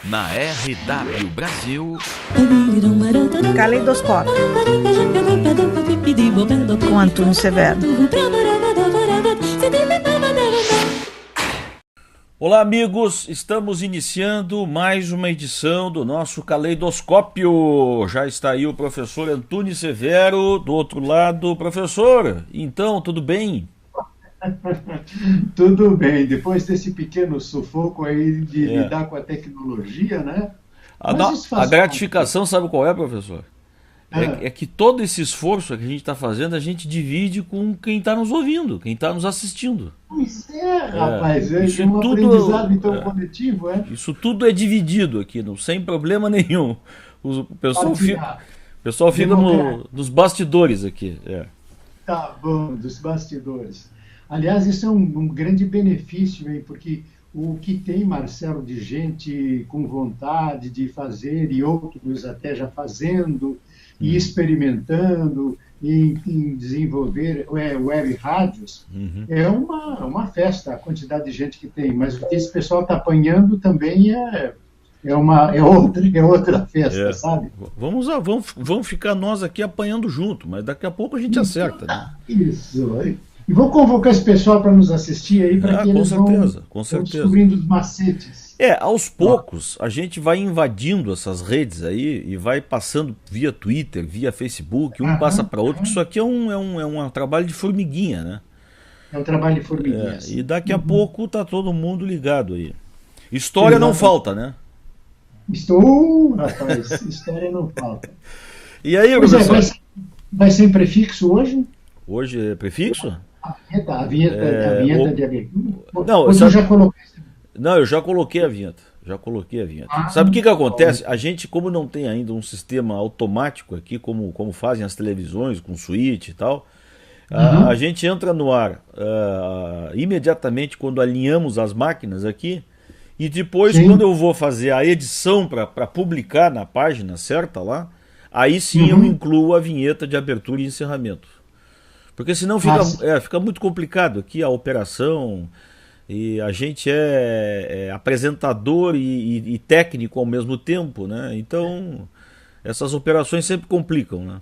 Na RW Brasil, Caleidoscópio, com Antônio Severo. Olá, amigos, estamos iniciando mais uma edição do nosso Caleidoscópio. Já está aí o professor Antônio Severo do outro lado. Professor, então, tudo bem? Tudo bem, depois desse pequeno sufoco aí de lidar com a tecnologia, né? A gratificação, sabe qual é, professor? É que todo esse esforço que a gente está fazendo, a gente divide com quem está nos ouvindo, quem está nos assistindo. Pois é, rapaz, é um tudo, aprendizado então coletivo, é? Isso tudo é dividido aqui, sem problema nenhum. O pessoal fica nos bastidores aqui. Tá bom, dos bastidores. Aliás, isso é um grande benefício, hein? Porque o que tem, Marcelo, de gente com vontade de fazer e outros até já fazendo e experimentando em desenvolver web rádios, é uma festa a quantidade de gente que tem. Mas o que esse pessoal está apanhando também é outra festa, sabe? Vamos ficar nós aqui apanhando junto, mas daqui a pouco a gente acerta, né? Isso, aí. E vou convocar esse pessoal para nos assistir aí, para que eles vão descobrindo os macetes. Aos poucos a gente vai invadindo essas redes aí e vai passando via Twitter, via Facebook, um passa para outro, porque isso aqui é um trabalho de formiguinha, né? É um trabalho de formiguinha. E daqui a pouco tá todo mundo ligado aí. História não falta, né? Rapaz, história não falta. E aí, professor? Vai ser em prefixo hoje? Hoje é prefixo? A vinheta de abertura? Não, eu já coloquei. Não, eu já coloquei a vinheta. Sabe o que acontece? A gente, como não tem ainda um sistema automático aqui, como fazem as televisões, com suíte e tal, a gente entra no ar imediatamente quando alinhamos as máquinas aqui, e depois, quando eu vou fazer a edição para publicar na página certa lá, aí sim eu incluo a vinheta de abertura e encerramento. Porque senão fica muito complicado aqui a operação, e a gente é apresentador e técnico ao mesmo tempo, né? Então essas operações sempre complicam, né?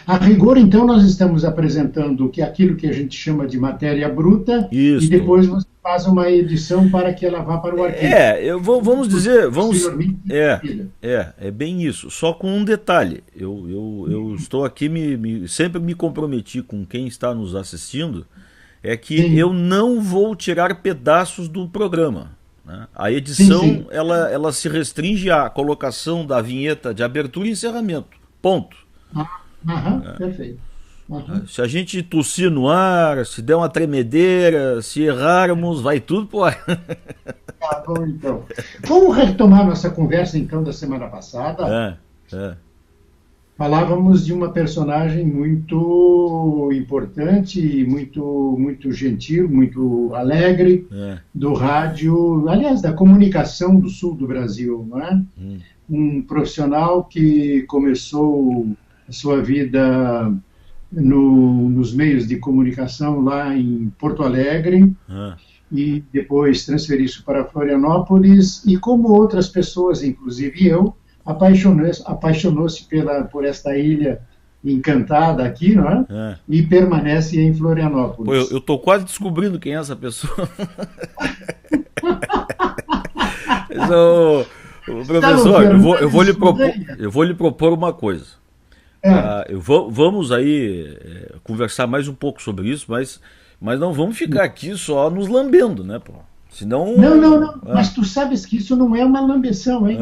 A rigor, então, nós estamos apresentando aquilo que a gente chama de matéria bruta. Isso. E depois você faz uma edição para que ela vá para o arquivo. Vamos dizer, é bem isso, só com um detalhe. Eu estou aqui, sempre me comprometi com quem está nos assistindo, é que eu não vou tirar pedaços do programa, né? A edição, ela se restringe à colocação da vinheta de abertura e encerramento, ponto. Perfeito. Se a gente tossir no ar, se der uma tremedeira, se errarmos, vai tudo pro ar. Tá bom, então. Vamos retomar nossa conversa, então, da semana passada. Falávamos de uma personagem muito importante, muito gentil, muito alegre, do rádio, aliás, da comunicação do sul do Brasil, não é? Um profissional que começou a sua vida nos meios de comunicação lá em Porto Alegre e depois transferiu-se para Florianópolis e, como outras pessoas, inclusive eu, apaixonou-se por esta ilha encantada aqui, não é? E permanece em Florianópolis. Eu estou quase descobrindo quem é essa pessoa. Professor, eu vou lhe propor uma coisa. Vamos aí conversar mais um pouco sobre isso, mas não vamos ficar aqui só nos lambendo, né, pô? Senão... Não. Mas tu sabes que isso não é uma lambeção, hein?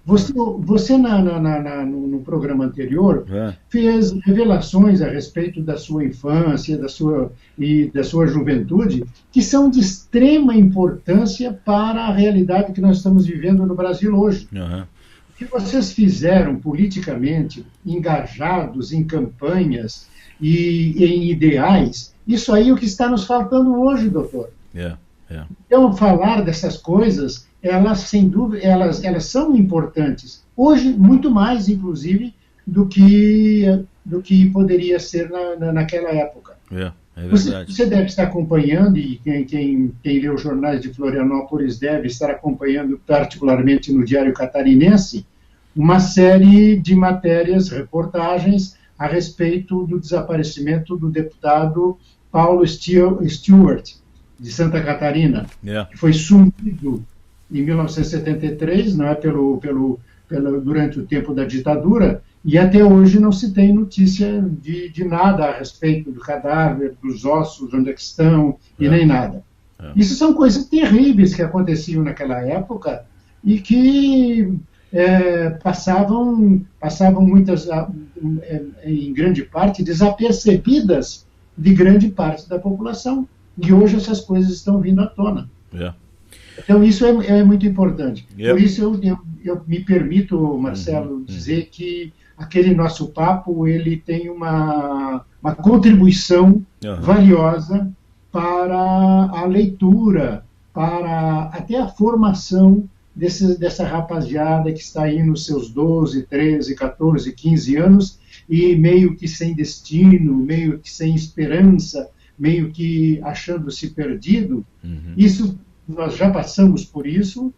Você no programa anterior fez revelações a respeito da sua infância da sua juventude que são de extrema importância para a realidade que nós estamos vivendo no Brasil hoje. O que vocês fizeram politicamente, engajados em campanhas e em ideais, isso aí é o que está nos faltando hoje, doutor. Então, falar dessas coisas, elas, sem dúvida, elas são importantes. Hoje, muito mais, inclusive, do que poderia ser naquela época. É verdade. Você deve estar acompanhando, e quem lê os jornais de Florianópolis deve estar acompanhando, particularmente no Diário Catarinense, uma série de matérias, reportagens a respeito do desaparecimento do deputado Paulo Stewart, de Santa Catarina, que foi sumido em 1973, não é, durante o tempo da ditadura, e até hoje não se tem notícia de nada a respeito do cadáver, dos ossos, onde é que estão, e nem nada. Isso são coisas terríveis que aconteciam naquela época e que passavam muitas, em grande parte, desapercebidas de grande parte da população. E hoje essas coisas estão vindo à tona. Então isso é muito importante. Por isso eu me permito, Marcelo, dizer que aquele nosso papo ele tem uma contribuição valiosa para a leitura, para até a formação dessa rapaziada que está aí nos seus 12, 13, 14, 15 anos e meio que sem destino, meio que sem esperança, meio que achando-se perdido. Isso, nós já passamos por isso.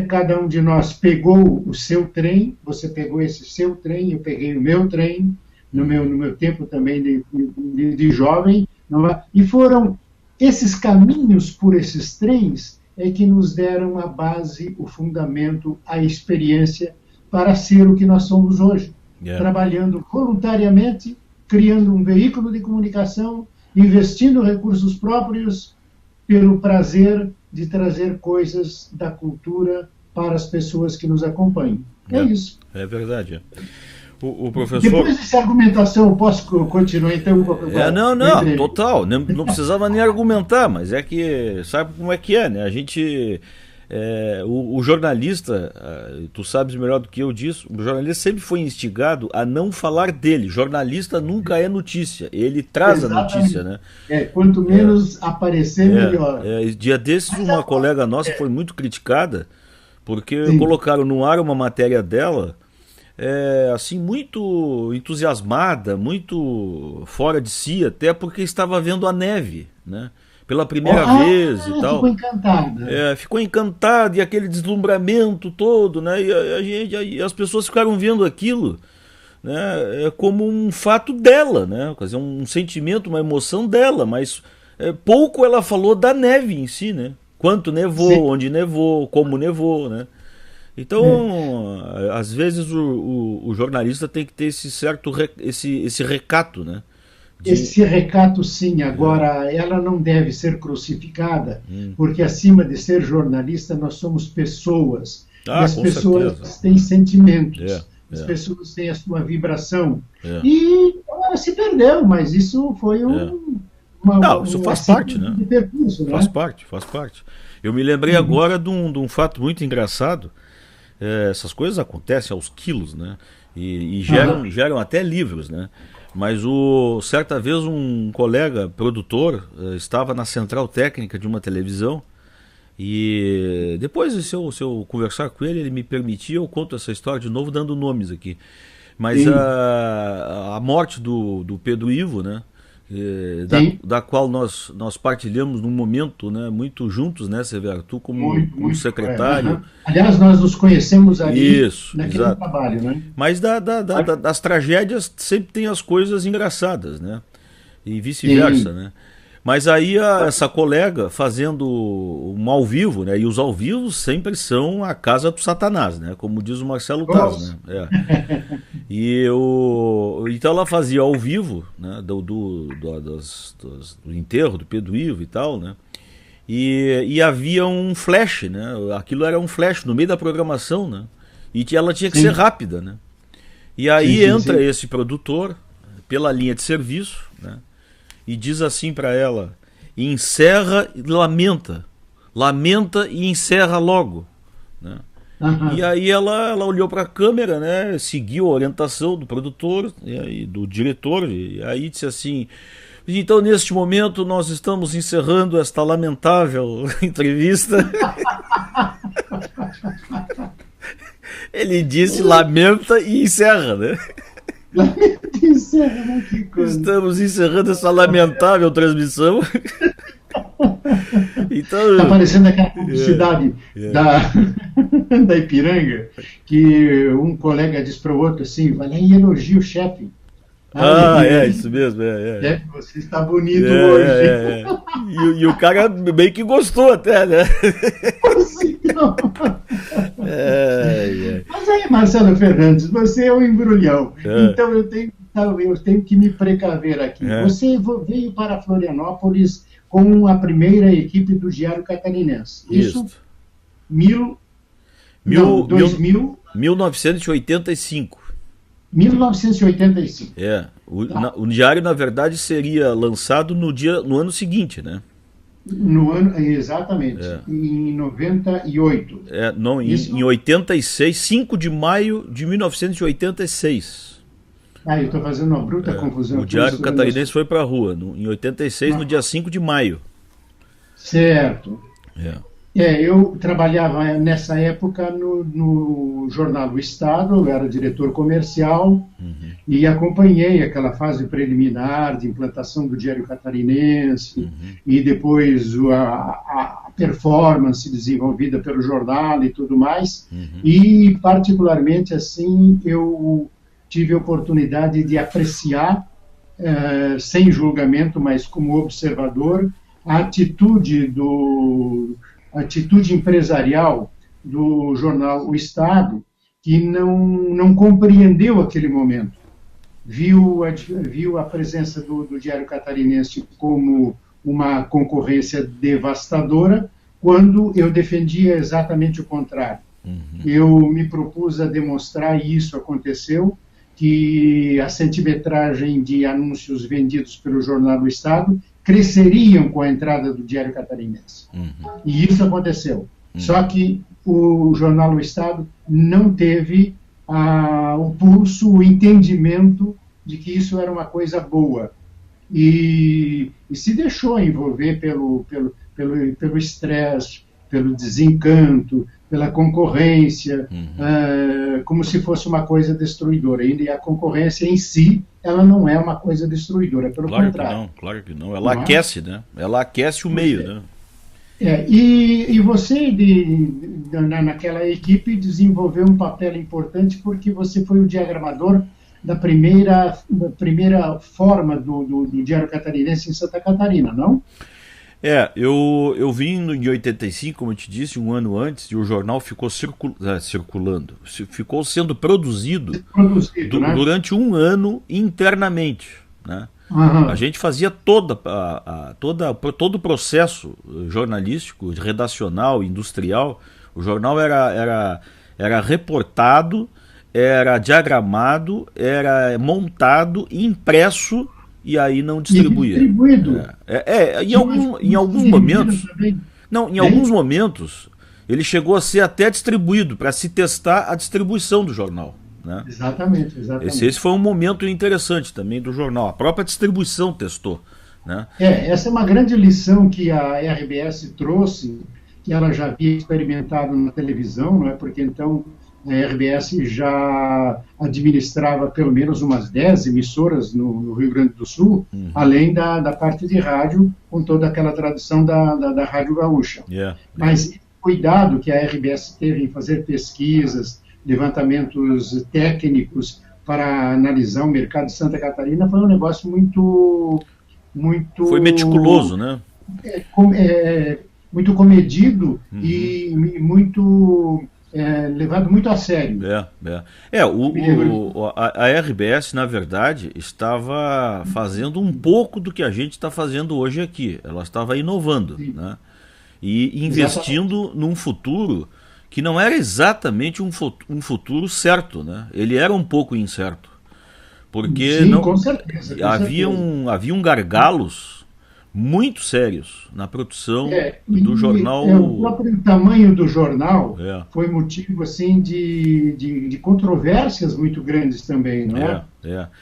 Cada um de nós pegou o seu trem, você pegou esse seu trem, eu peguei o meu trem, no meu tempo também de jovem, e foram esses caminhos por esses trens que nos deram a base, o fundamento, a experiência para ser o que nós somos hoje. Trabalhando voluntariamente, criando um veículo de comunicação, investindo recursos próprios pelo prazer de trazer coisas da cultura para as pessoas que nos acompanham. É isso. É verdade. O professor... Depois dessa argumentação, eu posso continuar então? Não, total. Não precisava nem argumentar, mas é que sabe como é que é, né? A gente... o jornalista, tu sabes melhor do que eu disso, o jornalista sempre foi instigado a não falar dele. Jornalista nunca é notícia, ele traz a notícia, né? Quanto menos aparecer, melhor. Dia desses, uma colega nossa foi muito criticada, porque colocaram no ar uma matéria dela, assim, muito entusiasmada, muito fora de si, até porque estava vendo a neve, né? Pela primeira vez e tal. Ficou encantada. Ficou encantada, e aquele deslumbramento todo, né? E as pessoas ficaram vendo aquilo, né, como um fato dela, né? Quer dizer, um sentimento, uma emoção dela, mas pouco ela falou da neve em si, né? Quanto nevou, onde nevou, como nevou, né? Então, às vezes o jornalista tem que ter esse recato, né? Esse recato, sim. Agora, ela não deve ser crucificada, porque acima de ser jornalista, nós somos pessoas. E as pessoas têm sentimentos, as pessoas têm a sua vibração. E ela se perdeu, mas isso foi isso faz parte, né? De percurso, faz parte. Eu me lembrei agora de um fato muito engraçado. Essas coisas acontecem aos quilos, né? E geram até livros, né? Mas certa vez um colega produtor estava na central técnica de uma televisão, e depois, se eu conversar com ele me permitir, eu conto essa história de novo, dando nomes aqui. Mas a morte do Pedro Ivo, né? Da qual nós partilhamos num momento, né, muito juntos, né, Severo? Tu como secretário. Aliás, nós nos conhecemos ali naquele trabalho, né? Mas das tragédias sempre tem as coisas engraçadas, né? E vice-versa, né? Mas aí essa colega fazendo um ao vivo, né? E os ao vivos sempre são a casa do Satanás, né? Como diz o Marcelo Taz, né? Então ela fazia ao vivo, né? Do enterro do Pedro Ivo e tal, né? E havia um flash, né? Aquilo era um flash no meio da programação, né? E ela tinha que ser rápida, né? E aí entra esse produtor pela linha de serviço, né? E diz assim para ela: encerra e lamenta e encerra logo, né? E aí ela olhou para a câmera, né? Seguiu a orientação do produtor e do diretor, e aí disse assim: então neste momento nós estamos encerrando esta lamentável entrevista. Ele disse lamenta e encerra, né? Lamenta e encerra. encerra, que coisa. Estamos encerrando essa lamentável transmissão. Então, tá parecendo aquela publicidade da Ipiranga, que um colega diz para o outro assim, vai lá e elogia o chefe. Isso mesmo. Chefe, você está bonito hoje. E o cara meio que gostou até, né? Não. Mas aí, Marcelo Fernandes, você é um embrulhão. Então eu tenho que me precaver aqui. Você veio para Florianópolis com a primeira equipe do Diário Catarinense. Isso? 1985. 1985. O diário, na verdade, seria lançado no ano seguinte, né? Exatamente. Em 98. Em 86, 5 de maio de 1986. Eu estou fazendo uma bruta confusão. O Diário Catarinense foi para a rua em 86, no dia 5 de maio. Certo. Eu trabalhava nessa época no jornal O Estado, eu era diretor comercial e acompanhei aquela fase preliminar de implantação do Diário Catarinense e depois a performance desenvolvida pelo jornal e tudo mais. E, particularmente, assim, eu tive a oportunidade de apreciar, sem julgamento, mas como observador, a atitude empresarial do jornal O Estado, que não compreendeu aquele momento. Viu a presença do Diário Catarinense como uma concorrência devastadora, quando eu defendia exatamente o contrário. Eu me propus a demonstrar, e isso aconteceu, que a centimetragem de anúncios vendidos pelo jornal O Estado cresceriam com a entrada do Diário Catarinense. E isso aconteceu. Só que o jornal O Estado não teve o pulso, o entendimento de que isso era uma coisa boa. E se deixou envolver pelo estresse, pelo desencanto, pela concorrência, como se fosse uma coisa destruidora. E a concorrência em si, ela não é uma coisa destruidora, pelo contrário. Claro que não. Ela aquece, né? Ela aquece o meio, né? E você, naquela equipe, desenvolveu um papel importante porque você foi o diagramador da primeira forma do Diário Catarinense em Santa Catarina, não? Eu vim em 85, como eu te disse, um ano antes, e o jornal ficou circulando. Ficou sendo produzido né? Durante um ano internamente, né? A gente fazia todo o processo jornalístico, redacional, industrial. O jornal era reportado, era diagramado, era montado, impresso e aí não distribuía. Distribuído. Em alguns momentos. Em alguns momentos ele chegou a ser até distribuído para se testar a distribuição do jornal. Né? Exatamente. Esse foi um momento interessante também do jornal. A própria distribuição testou. Né? Essa é uma grande lição que a RBS trouxe, que ela já havia experimentado na televisão, não é? Porque então a RBS já administrava pelo menos umas 10 emissoras no Rio Grande do Sul, além da parte de rádio, com toda aquela tradição da Rádio Gaúcha. Mas cuidado que a RBS teve em fazer pesquisas, levantamentos técnicos para analisar o mercado de Santa Catarina foi um negócio muito... Foi meticuloso, né? Muito comedido e muito... levado muito a sério. A RBS, na verdade, estava fazendo um pouco do que a gente está fazendo hoje aqui. Ela estava inovando, né? E investindo num futuro que não era exatamente um futuro certo, né? Ele era um pouco incerto. Porque com certeza. Haviam gargalos muito sérios na produção do jornal. O próprio tamanho do jornal foi motivo assim, de controvérsias muito grandes também, não é?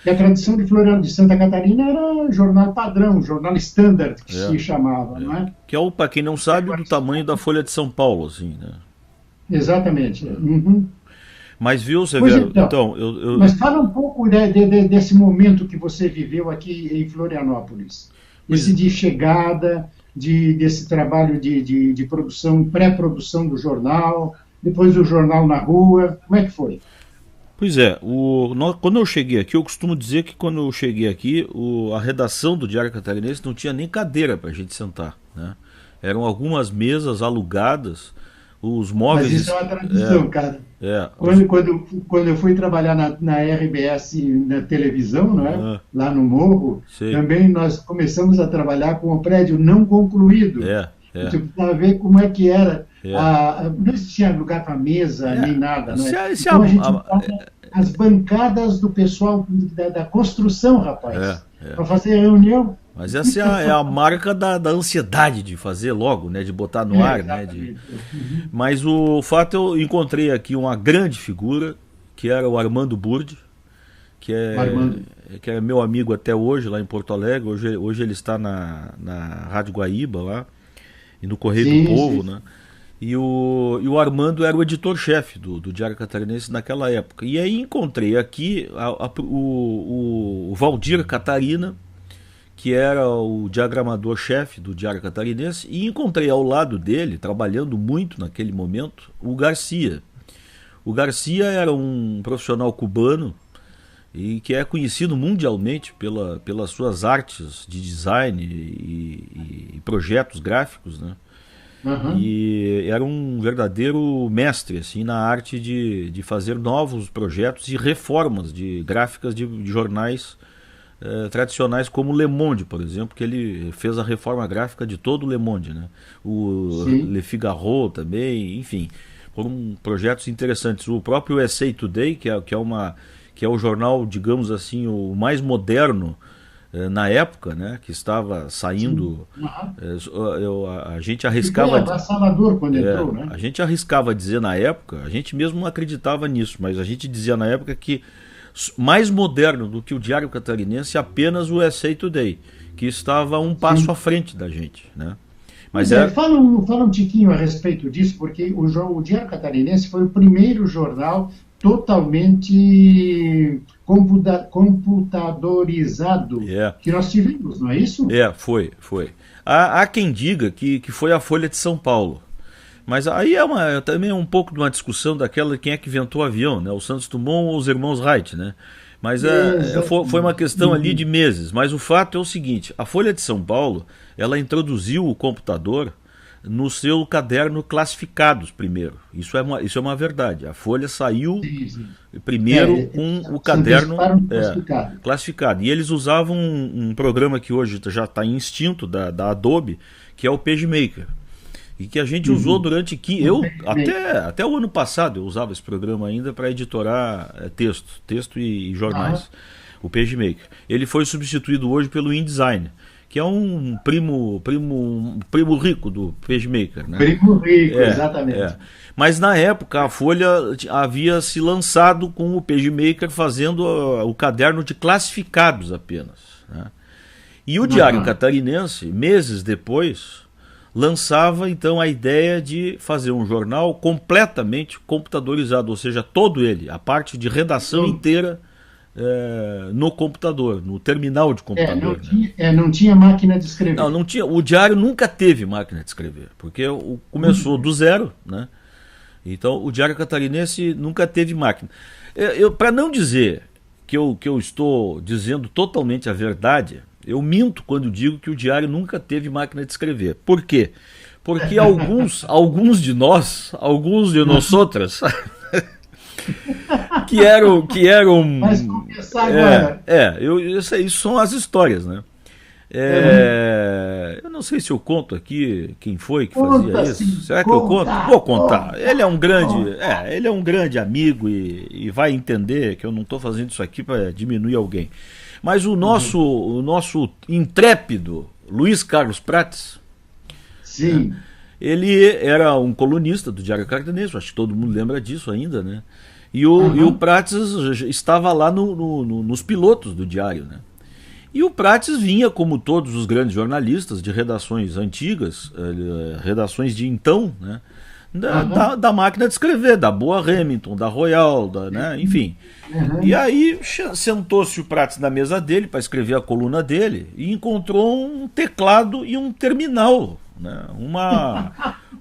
E a tradição de Santa Catarina era jornal padrão, jornal standard, que se chamava, não é? Que é, para quem não sabe, do tamanho da Folha de São Paulo, assim, né? Exatamente. Mas viu, Severo? Então, mas fala um pouco desse momento que você viveu aqui em Florianópolis. Esse de chegada, desse trabalho de produção, pré-produção do jornal, depois do jornal na rua. Como é que foi? Pois é, quando eu cheguei aqui, eu costumo dizer que quando eu cheguei aqui, a redação do Diário Catarinense não tinha nem cadeira para a gente sentar, né? Eram algumas mesas alugadas, os móveis... Mas isso é uma tradição, cara. Quando eu fui trabalhar na RBS, na televisão, não é? Lá no Morro, também nós começamos a trabalhar com o prédio não concluído. Para ver como é que era. Não existia lugar para mesa, nem nada. Não é? Então a gente as bancadas do pessoal da construção, rapaz, para fazer reunião. Mas essa é a marca da ansiedade de fazer logo, né, de botar no ar, né? Mas o fato, eu encontrei aqui uma grande figura, que era o Armando Burdi, que é meu amigo até hoje, lá em Porto Alegre. Hoje ele está na Rádio Guaíba, lá, e no Correio do Povo, né? E o Armando era o editor-chefe do Diário Catarinense naquela época. E aí encontrei aqui o Valdir Catarina, que era o diagramador-chefe do Diário Catarinense, e encontrei ao lado dele, trabalhando muito naquele momento, o Garcia. O Garcia era um profissional cubano e que é conhecido mundialmente pelas suas artes de design e projetos gráficos, né? E era um verdadeiro mestre assim, na arte de fazer novos projetos e reformas de gráficas de jornais tradicionais, como o Le Monde, por exemplo, que ele fez a reforma gráfica de todo o Le Monde, né? O Le Figaro também, enfim, foram projetos interessantes. O próprio USA Today, que é o jornal, digamos assim, o mais moderno na época, né, que estava saindo. A gente arriscava entrou, né? A gente arriscava dizer na época, a gente mesmo não acreditava nisso, mas a gente dizia na época que mais moderno do que o Diário Catarinense apenas o USA Today, que estava um passo à frente da gente, né? Mas fala um tiquinho a respeito disso, porque o Diário Catarinense foi o primeiro jornal totalmente computadorizado que nós tivemos, não é isso? Foi. Há quem diga que foi a Folha de São Paulo. Mas aí também um pouco de uma discussão daquela de quem é que inventou o avião, né? O Santos Dumont ou os irmãos Wright, né? Mas foi uma questão ali de meses. Mas o fato é o seguinte: a Folha de São Paulo, ela introduziu o computador no seu caderno Classificados primeiro. Isso é uma verdade. A Folha saiu primeiro com o caderno classificado. E eles usavam um programa que hoje já está em extinto, da Adobe, que é o PageMaker. E que a gente usou durante... Até o ano passado eu usava esse programa ainda para editorar texto e jornais. O PageMaker. Ele foi substituído hoje pelo InDesign, que é um primo rico do PageMaker, né? Primo rico, exatamente. Mas na época a Folha havia se lançado com o PageMaker fazendo o caderno de classificados apenas, né? E o Diário Catarinense, meses depois, lançava então a ideia de fazer um jornal completamente computadorizado, ou seja, todo ele, a parte de redação inteira no computador, no terminal de computador. Não tinha máquina de escrever. Não tinha. O Diário nunca teve máquina de escrever, porque começou do zero, né? Então o Diário Catarinense nunca teve máquina. Para não dizer que eu estou dizendo totalmente a verdade, eu minto quando digo que o Diário nunca teve máquina de escrever. Por quê? Porque alguns de nós outras, que eram Mas começar agora. Isso são as histórias, né? Eu não sei se eu conto aqui quem foi que fazia isso. Sim, será que eu conto? Vou contar. Ele é um grande amigo e vai entender que eu não estou fazendo isso aqui para diminuir alguém. Mas o nosso intrépido Luiz Carlos Prates, ele era um colunista do Diário Catarinense, acho que todo mundo lembra disso ainda, né? E o Prates estava lá nos pilotos do Diário, né? E o Prates vinha, como todos os grandes jornalistas de redações antigas, redações de então, né, da máquina de escrever, da Boa Remington, da Royal, né, enfim. E aí sentou-se o Prats na mesa dele para escrever a coluna dele e encontrou um teclado e um terminal, né,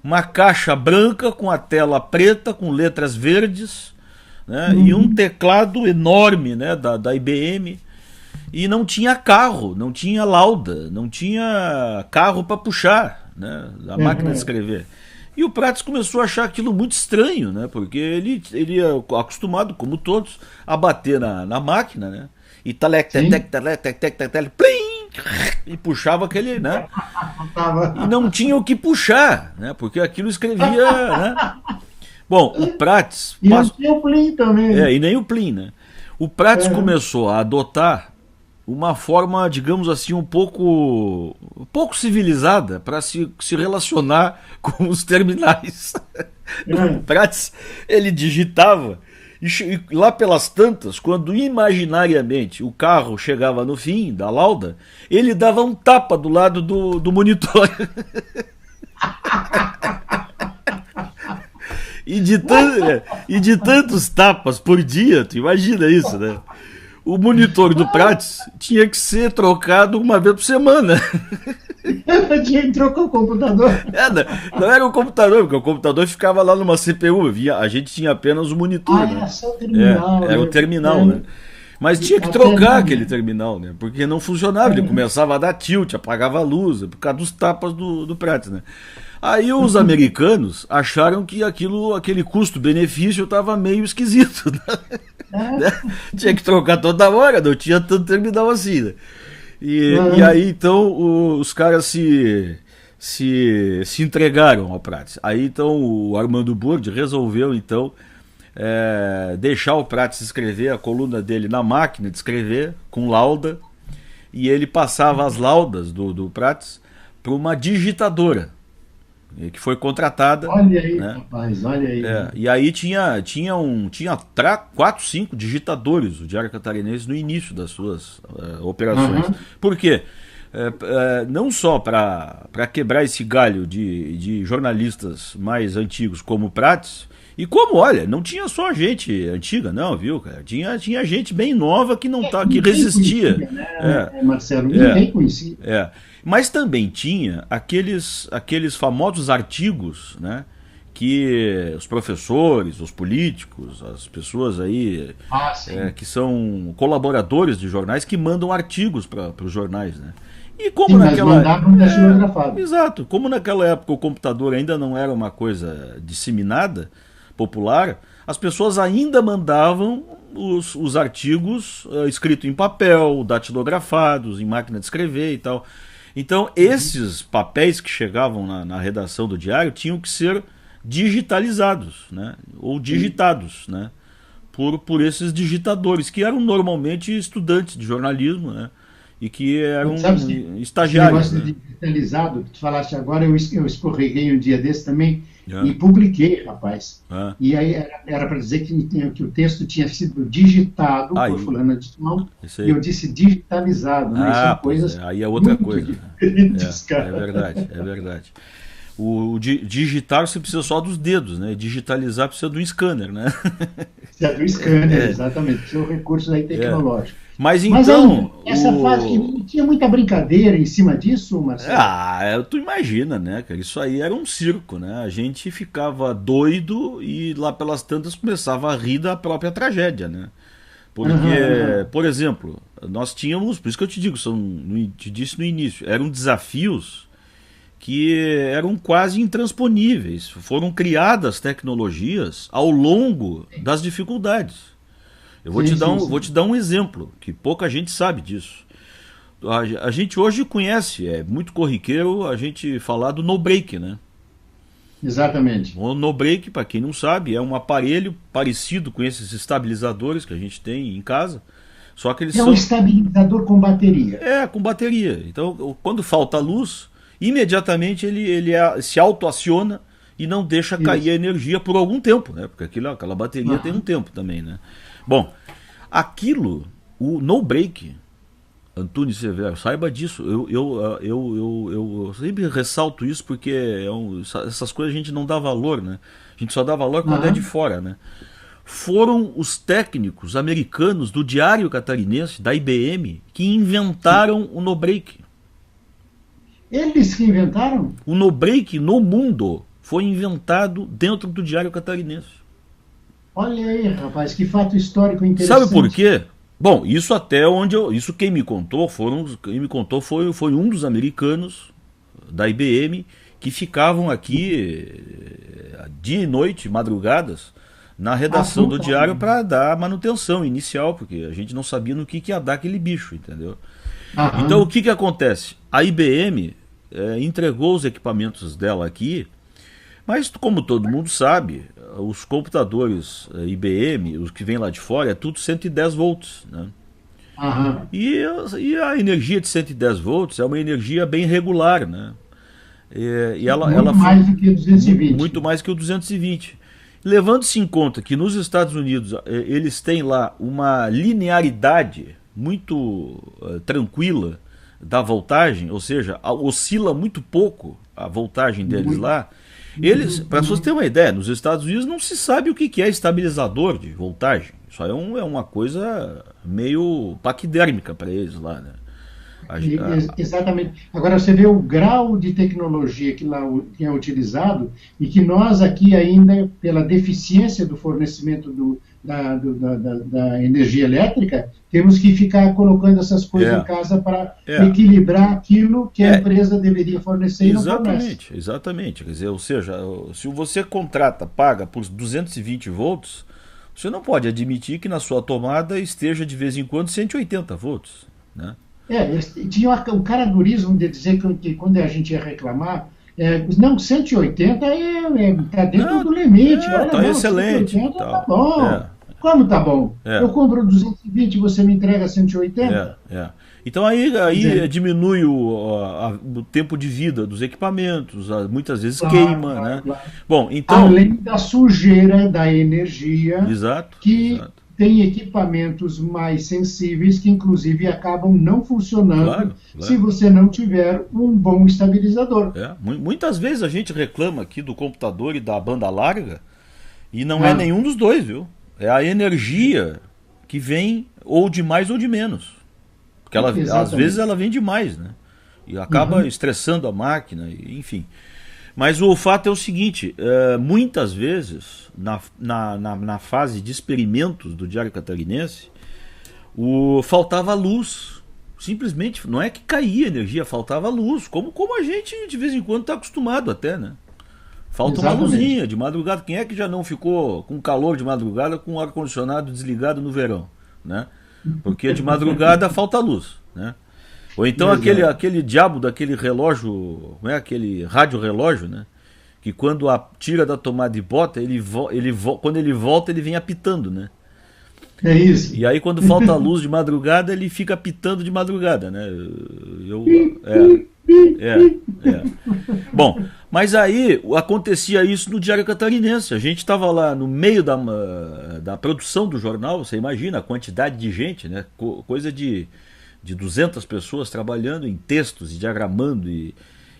uma caixa branca com a tela preta, com letras verdes, né, e um teclado enorme, né, da IBM. E não tinha carro, não tinha lauda, não tinha carro para puxar, né, a máquina de escrever. E o Prats começou a achar aquilo muito estranho, né, porque ele é acostumado, como todos, a bater na máquina, né, e e puxava aquele, né, e não tinha o que puxar, né, porque aquilo escrevia, né. Bom, o Prats... E não tinha o Plin também. E nem o Plin, né. O Prats começou a adotar uma forma, digamos assim, um pouco civilizada para se relacionar com os terminais. O Prats, ele digitava, e lá pelas tantas, quando imaginariamente o carro chegava no fim da lauda, ele dava um tapa do lado do monitor. E de tantos tapas por dia, tu imagina isso, né? O monitor do Prats tinha que ser trocado uma vez por semana. Trocou o computador. Não era o computador, porque o computador ficava lá numa CPU. A gente tinha apenas o monitor. Né? Só o terminal. Era o terminal, né? Mas tinha que trocar aquele terminal, né? Porque não funcionava. Ele começava a dar tilt, apagava a luz, por causa dos tapas do Prats, né? Aí os americanos acharam que aquele custo-benefício estava meio esquisito, né? Tinha que trocar toda hora, não tinha tanto terminal assim, né? E aí então os caras se entregaram ao Prats. Aí então o Armando Burdi resolveu então deixar o Prats escrever a coluna dele na máquina de escrever, com lauda, e ele passava as laudas do Prats para uma digitadora que foi contratada. Olha aí, né? Rapaz, olha aí. E aí tinha 4, 5 digitadores o Diário Catarinense no início das suas operações. Por quê? Não só para quebrar esse galho de jornalistas mais antigos como o Prats, e como, olha, não tinha só gente antiga, não, viu, cara? Tinha gente bem nova que que resistia. Conhecia, né? Marcelo, ninguém conhecia. Mas também tinha aqueles famosos artigos, né, que os professores, os políticos, as pessoas aí que são colaboradores de jornais, que mandam artigos para os jornais, né? E como exato, como naquela época o computador ainda não era uma coisa disseminada, popular, as pessoas ainda mandavam os artigos escritos em papel, datilografados, em máquina de escrever e tal. Então, esses papéis que chegavam na redação do diário tinham que ser digitalizados, né? Ou digitados, né? Por esses digitadores, que eram normalmente estudantes de jornalismo, né? E que eram estagiários. Esse negócio digitalizado que tu falaste agora, eu escorreguei um dia desse também e publiquei, rapaz. E aí era para dizer que o texto tinha sido digitado por fulano de tal, e eu disse digitalizado, né? São coisas aí é outra coisa. É verdade. O digitar você precisa só dos dedos, né? Digitalizar precisa do scanner, né? Precisa do scanner, exatamente. Precisa de recursos aí tecnológicos. Mas então... essa fase, tinha muita brincadeira em cima disso, Marcelo? Tu imagina, né, cara? Isso aí era um circo, né? A gente ficava doido e lá pelas tantas começava a rir da própria tragédia, né? Porque, por exemplo, nós tínhamos, por isso que eu te digo, te disse no início, eram desafios que eram quase intransponíveis. Foram criadas tecnologias ao longo das dificuldades. Eu vou te dar um exemplo, que pouca gente sabe disso. A gente hoje conhece, é muito corriqueiro a gente falar do no-break, né? Exatamente. O no-break, para quem não sabe, é um aparelho parecido com esses estabilizadores que a gente tem em casa, só que eles são... um estabilizador com bateria. Com bateria. Então, quando falta luz, imediatamente ele se autoaciona e não deixa cair a energia por algum tempo, né? Porque aquela bateria tem um tempo também, né? Bom, o no-break Antunes Severo, saiba disso. Eu sempre ressalto isso porque essas coisas a gente não dá valor, né? A gente só dá valor quando é de fora, né? Foram os técnicos americanos do Diário Catarinense, da IBM, que inventaram o no-break. Eles que inventaram? O no-break no mundo foi inventado dentro do Diário Catarinense. Olha aí, rapaz, que fato histórico interessante. Sabe por quê? Bom, isso até onde isso quem me contou foi um dos americanos da IBM que ficavam aqui dia e noite, madrugadas, na redação do diário para dar manutenção inicial, porque a gente não sabia no que ia dar aquele bicho, entendeu? Então o que acontece? A IBM entregou os equipamentos dela aqui, mas como todo mundo sabe, os computadores IBM, os que vêm lá de fora, é tudo 110 volts, né? E a energia de 110 volts é uma energia bem regular, né? Muito mais do que o 220. Muito mais que o 220. Levando-se em conta que nos Estados Unidos eles têm lá uma linearidade muito tranquila da voltagem, ou seja, oscila muito pouco a voltagem deles lá. Para vocês terem uma ideia, nos Estados Unidos não se sabe o que é estabilizador de voltagem. Isso aí é uma coisa meio paquidérmica para eles lá, né? Exatamente. Agora você vê o grau de tecnologia que lá é utilizado e que nós aqui ainda, pela deficiência do fornecimento da energia elétrica, temos que ficar colocando essas coisas em casa para equilibrar aquilo que a empresa deveria fornecer e não fornece. Exatamente. Quer dizer, ou seja, se você paga por 220 volts, você não pode admitir que na sua tomada esteja de vez em quando 180 volts, né? Tinha o caradurismo de dizer que quando a gente ia reclamar, não, 180 está dentro do limite. Está excelente. 180 tá bom. Como tá bom? Eu compro 220 e você me entrega 180? Então aí diminui o tempo de vida dos equipamentos, muitas vezes queima, né? Claro. Bom, então, além da sujeira da energia, exato. Tem equipamentos mais sensíveis que inclusive acabam não funcionando se você não tiver um bom estabilizador. Muitas vezes a gente reclama aqui do computador e da banda larga e não é nenhum dos dois, viu? É a energia que vem ou de mais ou de menos. Porque às vezes ela vem demais, né? E acaba estressando a máquina, enfim. Mas o fato é o seguinte, muitas vezes, na fase de experimentos do Diário Catarinense, faltava luz. Simplesmente, não é que caía energia, faltava luz. Como a gente de vez em quando está acostumado até, né? Falta uma luzinha de madrugada. Quem é que já não ficou com calor de madrugada com o ar-condicionado desligado no verão, né? Porque de madrugada falta luz, né? Ou então aquele diabo daquele relógio, não é? Aquele rádio-relógio, né? Que quando tira da tomada e bota, quando ele volta, ele vem apitando, né? É isso. E aí quando falta luz de madrugada, ele fica apitando de madrugada, né? Bom, mas aí acontecia isso no Diário Catarinense. A gente estava lá no meio da produção do jornal, você imagina a quantidade de gente, né? Coisa de 200 pessoas trabalhando em textos e diagramando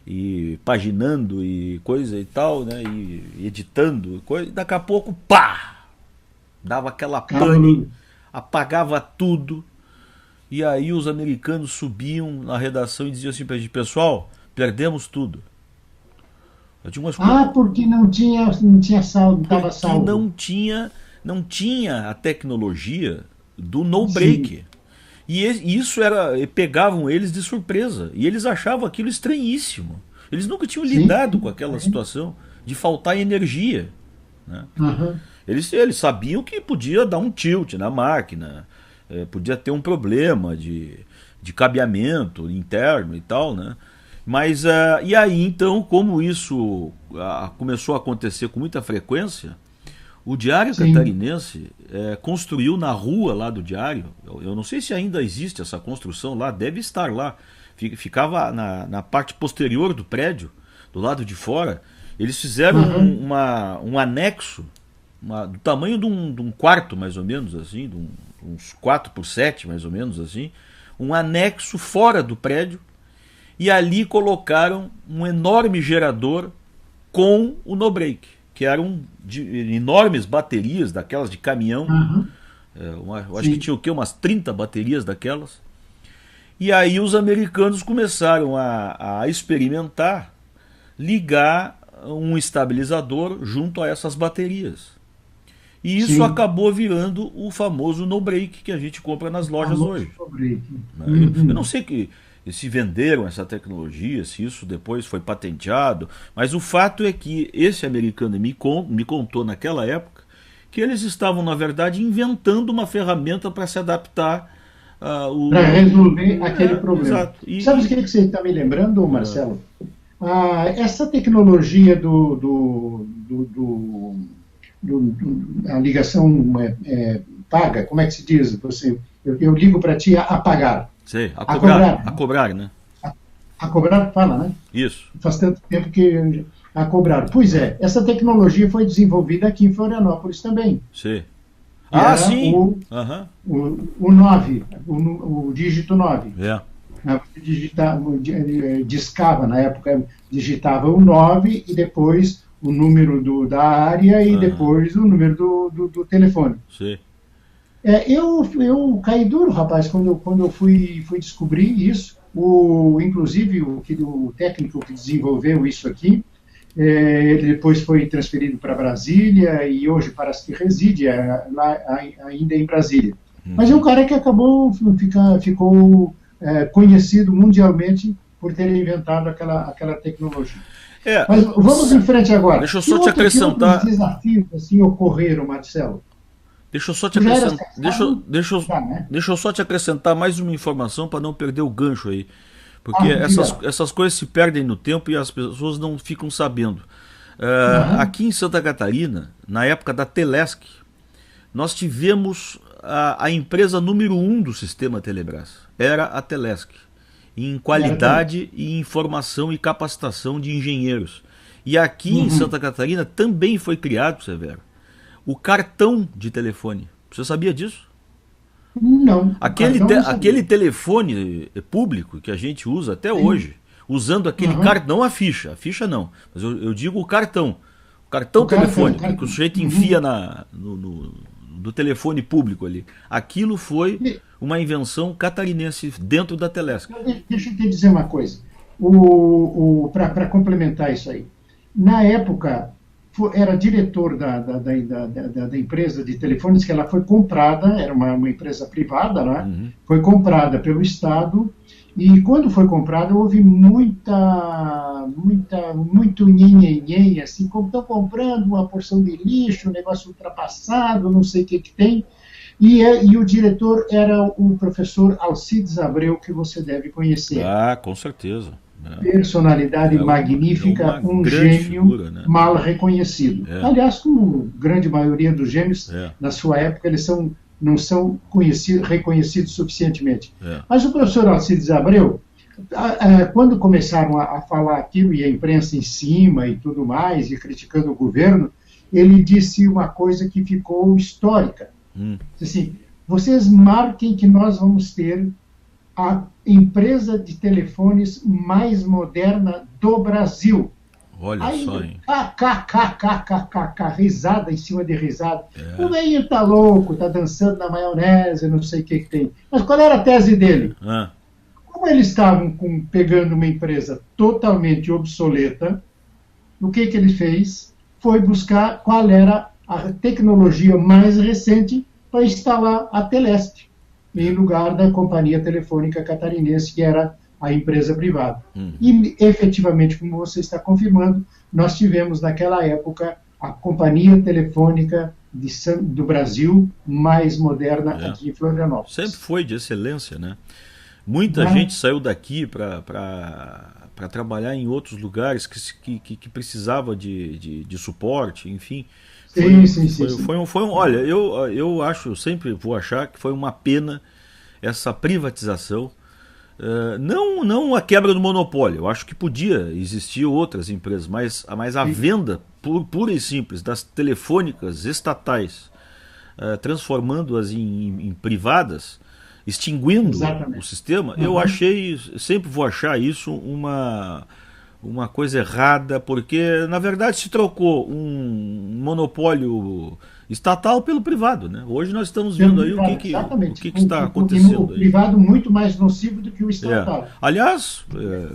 e paginando e coisa e tal, né? E editando, coisa. Daqui a pouco, pá! Dava aquela pane, apagava tudo. E aí os americanos subiam na redação e diziam assim pra gente: pessoal, perdemos tudo. Porque não tinha saldo, estava salvo. Não tinha a tecnologia do no-break. E isso pegavam eles de surpresa. E eles achavam aquilo estranhíssimo. Eles nunca tinham lidado com aquela situação de faltar energia, né? Eles sabiam que podia dar um tilt na máquina, podia ter um problema de cabeamento interno e tal, né? Mas, e aí então, como isso começou a acontecer com muita frequência, o Diário Catarinense construiu na rua lá do Diário, eu não sei se ainda existe essa construção lá, deve estar lá, ficava na parte posterior do prédio, do lado de fora. Eles fizeram um anexo do tamanho de um quarto, mais ou menos assim, uns 4x7, mais ou menos assim, um anexo fora do prédio e ali colocaram um enorme gerador com o no-break, que eram enormes baterias daquelas de caminhão. Eu acho que tinha o quê? Umas 30 baterias daquelas. E aí os americanos começaram a experimentar ligar um estabilizador junto a essas baterias. E isso acabou virando o famoso no-break que a gente compra nas lojas hoje. Eu não sei se venderam essa tecnologia, se isso depois foi patenteado, mas o fato é que esse americano me contou naquela época que eles estavam, na verdade, inventando uma ferramenta para se adaptar para resolver aquele problema. Exato. Sabe o que você está me lembrando, Marcelo? Essa tecnologia a ligação paga, como é que se diz? Eu ligo para ti a pagar. Sei, a cobrar, né? A cobrar, fala, né? Isso. Faz tanto tempo que a cobrar. Pois é, essa tecnologia foi desenvolvida aqui em Florianópolis também. Sim. Sim. O 9, o dígito 9. Discava, na época, digitava o 9 e depois o número da área e depois o número do telefone. Sim. Eu caí duro, rapaz, quando eu fui descobrir isso. Inclusive, o técnico que desenvolveu isso aqui, ele depois foi transferido para Brasília e hoje parece que reside lá ainda em Brasília. Mas é um cara que ficou conhecido mundialmente por ter inventado aquela tecnologia. Mas vamos em frente agora. Deixa eu só te acrescentar. Que desafios assim ocorreram, Marcelo? Deixa eu só te acrescentar. Deixa eu só te acrescentar mais uma informação para não perder o gancho aí. Porque essas coisas se perdem no tempo e as pessoas não ficam sabendo. Aqui em Santa Catarina, na época da Telesc, nós tivemos a empresa número 1 do sistema Telebrás. Era a Telesc. Em qualidade e informação e capacitação de engenheiros. E aqui em Santa Catarina também foi criado, Severo, o cartão de telefone. Você sabia disso? Não. Aquele telefone público que a gente usa até hoje, usando aquele cartão, não a ficha não, mas eu digo o cartão telefônico, que o sujeito enfia do telefone público ali. Aquilo foi uma invenção catarinense dentro da Telesc. Deixa eu te dizer uma coisa, para complementar isso aí. Na época, era diretor da empresa de telefones, que ela foi comprada, era uma empresa privada, né? Foi comprada pelo Estado, e quando foi comprada houve muito nhenhenhen, assim, como estão comprando uma porção de lixo, um negócio ultrapassado, não sei o que tem, e o diretor era o professor Alcides Abreu, que você deve conhecer. Com certeza. Personalidade magnífica, um gênio figura, né? Mal reconhecido. Aliás, como grande maioria dos gênios, na sua época, eles não são reconhecidos suficientemente. Mas o professor Alcides Abreu, quando começaram a falar aquilo, e a imprensa em cima e tudo mais, e criticando o governo, ele disse uma coisa que ficou histórica. Assim, vocês marquem que nós vamos ter a empresa de telefones mais moderna do Brasil. Olha aí, só, hein? Risada em cima de risada. O meio tá louco, tá dançando na maionese, não sei o que tem. Mas qual era a tese dele? Como eles estavam pegando uma empresa totalmente obsoleta, o que ele fez? Foi buscar qual era a tecnologia mais recente para instalar a Telesc, em lugar da Companhia Telefônica Catarinense, que era a empresa privada. E, efetivamente, como você está confirmando, nós tivemos, naquela época, a Companhia Telefônica do Brasil mais moderna aqui em Florianópolis. Sempre foi de excelência, né? Muita gente saiu daqui para trabalhar em outros lugares que precisava de suporte, enfim. Olha, eu acho, sempre vou achar que foi uma pena essa privatização. Não a quebra do monopólio, eu acho que podia existir outras empresas, mas a venda pura e simples das telefônicas estatais, transformando-as em privadas, extinguindo Exatamente. o sistema, eu achei, sempre vou achar isso uma coisa errada, porque na verdade se trocou um monopólio estatal pelo privado, né? Hoje nós estamos vendo aí o que está acontecendo. O privado muito mais nocivo do que o estatal. Aliás,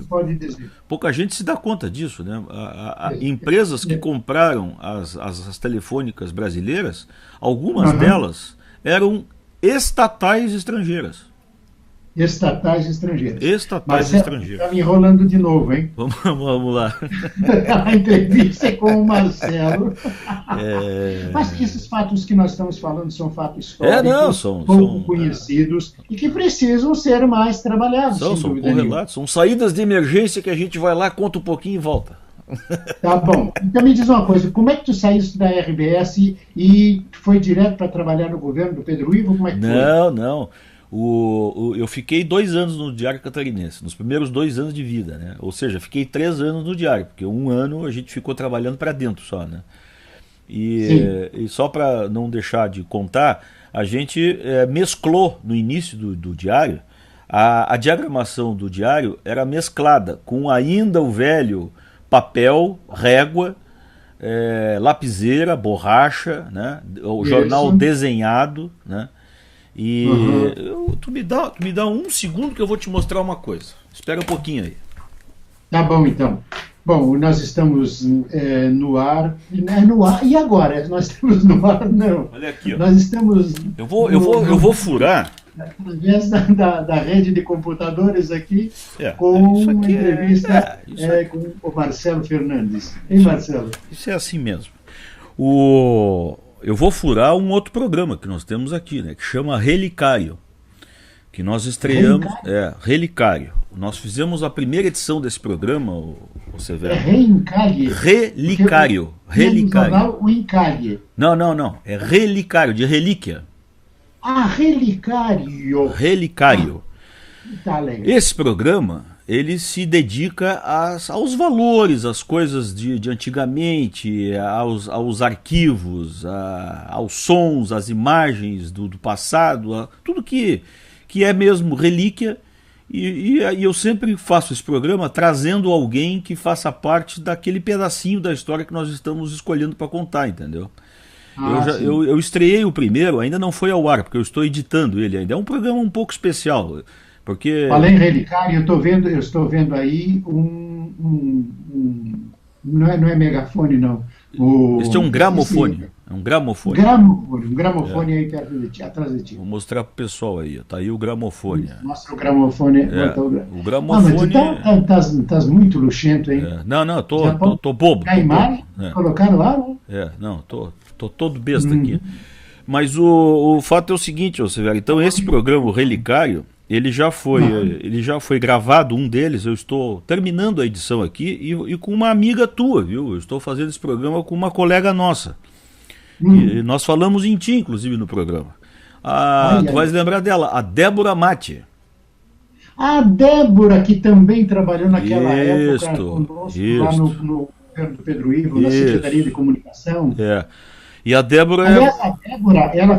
pode dizer. Pouca gente se dá conta disso, né? Empresas que compraram as telefônicas brasileiras, algumas delas eram estatais estrangeiras. Estatais estrangeiras. Estatais estrangeiras. Está me enrolando de novo, hein? Vamos lá. A entrevista é com o Marcelo. Mas esses fatos que nós estamos falando são fatos históricos, pouco conhecidos e que precisam ser mais trabalhados. São correlatos, são saídas de emergência que a gente vai lá, conta um pouquinho e volta. Tá bom. Então me diz uma coisa, como é que tu saíste da RBS e foi direto para trabalhar no governo do Pedro Ivo? Como é que foi? Não. Eu fiquei 2 anos no Diário Catarinense, nos primeiros 2 anos de vida, né? Ou seja, fiquei 3 anos no Diário, porque 1 ano a gente ficou trabalhando para dentro só, né? E só para não deixar de contar, a gente mesclou no início do Diário, a diagramação do Diário era mesclada com ainda o velho papel, régua, lapiseira, borracha, né? O jornal desenhado, né? E tu me dá 1 segundo que eu vou te mostrar uma coisa. Espera um pouquinho aí. Tá bom, então. Bom, nós estamos no ar. No ar. E agora? Nós estamos no ar? Não. Olha aqui, ó. Nós estamos. Eu vou furar. Através da rede de computadores aqui, com uma entrevista com o Marcelo Fernandes. Hein, Marcelo? Isso é assim mesmo. Eu vou furar um outro programa que nós temos aqui, né, que chama Relicário, que nós estreamos. Relicário. Nós fizemos a primeira edição desse programa, o Severo. Relicário. Relicário. O Encalhe. Não. É Relicário, de relíquia. Relicário. Relicário. Tá legal. Esse programa, ele se dedica aos valores, às coisas de antigamente, aos arquivos, aos sons, às imagens do passado, tudo que é mesmo relíquia. E eu sempre faço esse programa trazendo alguém que faça parte daquele pedacinho da história que nós estamos escolhendo para contar, entendeu? Eu estreiei o primeiro, ainda não foi ao ar, porque eu estou editando ele ainda. É um programa um pouco especial. Porque... Falei em relicário, eu estou vendo aí não é megafone, não. Este é um gramofone. É um gramofone. Um gramofone aí perto de ti, atrás de ti. Vou mostrar pro pessoal aí. Tá aí o gramofone. Mostra o gramofone. O gramofone. Mas tu estás muito luxento, hein? Não, tô bobo. A imagem? Colocar no ar? Não, tô todo besta aqui. Mas o fato é o seguinte, Severo. Então esse programa, o Relicário, ele já foi gravado, um deles. Eu estou terminando a edição aqui e com uma amiga tua, viu? Eu estou fazendo esse programa com uma colega nossa. E nós falamos em ti, inclusive, no programa. Tu vais lembrar dela, a Débora Mate. A Débora, que também trabalhou naquela época conosco, lá no governo do Pedro Ivo, na Secretaria de Comunicação. E a Débora... Aliás, a Débora, ela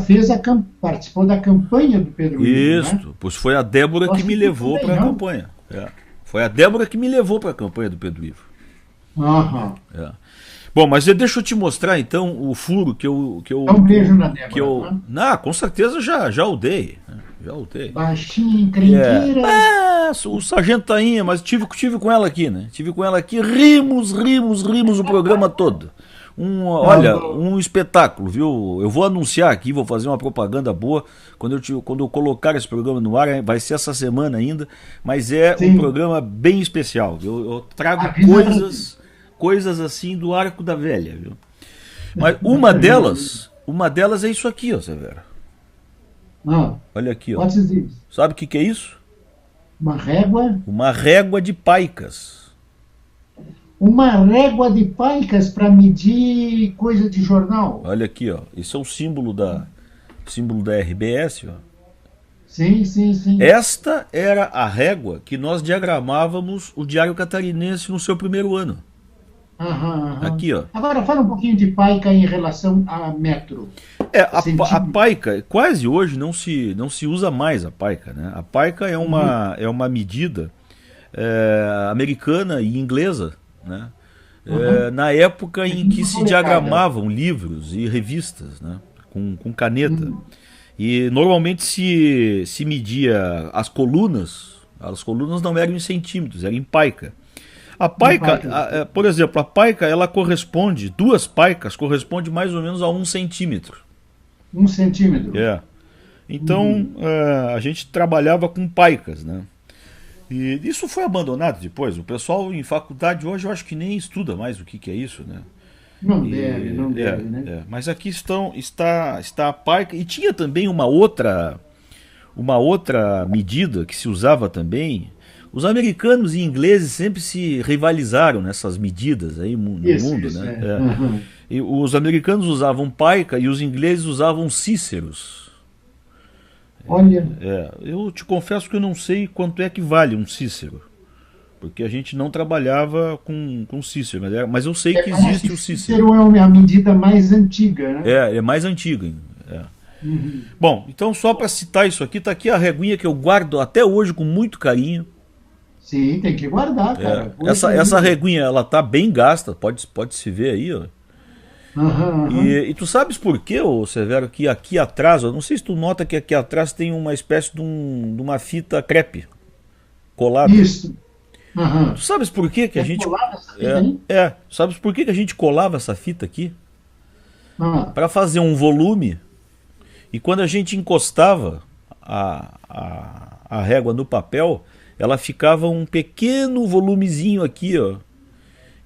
participou da campanha do Pedro Ivo, né? Pois foi a Débora que me levou para a campanha. Foi a Débora que me levou para a campanha do Pedro Ivo. Bom, mas deixa eu te mostrar então o furo que eu um beijo na Débora. Com certeza já o dei. Já o dei. Baixinha, encrenqueira. O Sargento Tainha, mas tive com ela aqui, né? Tive com ela aqui, rimos o programa todo. Um espetáculo, viu? Eu vou anunciar aqui, vou fazer uma propaganda boa quando eu colocar esse programa no ar. Vai ser essa semana ainda, mas um programa bem especial. Eu trago coisas assim do Arco da Velha, viu? Mas uma delas é isso aqui, Severo. Olha aqui, ó. Sabe o que é isso? Uma régua? Uma régua de paicas. Uma régua de paicas para medir coisa de jornal. Olha aqui, ó. Isso é o símbolo da RBS, ó. Sim. Esta era a régua que nós diagramávamos o Diário Catarinense no seu primeiro ano. Aqui, ó. Agora fala um pouquinho de Paica em relação a metro. A Paica, quase hoje não se usa mais a Paica, né? A Paica é uma medida americana e inglesa, né? Na época em que se diagramavam livros e revistas, né? Com caneta. E normalmente se media as colunas não eram em centímetros, eram em Paica. A Paica, por exemplo, a Paica, ela corresponde, 2 Paicas corresponde mais ou menos a 1 centímetro. 1 centímetro? Então, a gente trabalhava com Paicas, né? E isso foi abandonado depois. O pessoal em faculdade hoje eu acho que nem estuda mais o que é isso, né? Não deve, né? Mas aqui está a Paica. E tinha também uma outra medida que se usava também. Os americanos e ingleses sempre se rivalizaram nessas medidas aí no mundo, né? E os americanos usavam Paica e os ingleses usavam cíceros. Olha. Eu te confesso que eu não sei quanto é que vale um cícero, porque a gente não trabalhava com cícero, mas eu sei que existe o cícero. Cícero é a medida mais antiga, né? É mais antiga. Bom, então só para citar isso aqui, tá aqui a reguinha que eu guardo até hoje com muito carinho. Sim, tem que guardar, cara. Essa reguinha, ela tá bem gasta, pode se ver aí, ó. E tu sabes por quê, Severo, que aqui atrás, eu não sei se tu nota que aqui atrás tem uma espécie de uma fita crepe colada. Isso. Tu sabes por quê que a gente... sabes por que a gente colava essa fita aqui? Para fazer um volume, e quando a gente encostava a régua no papel, ela ficava um pequeno volumezinho aqui, ó.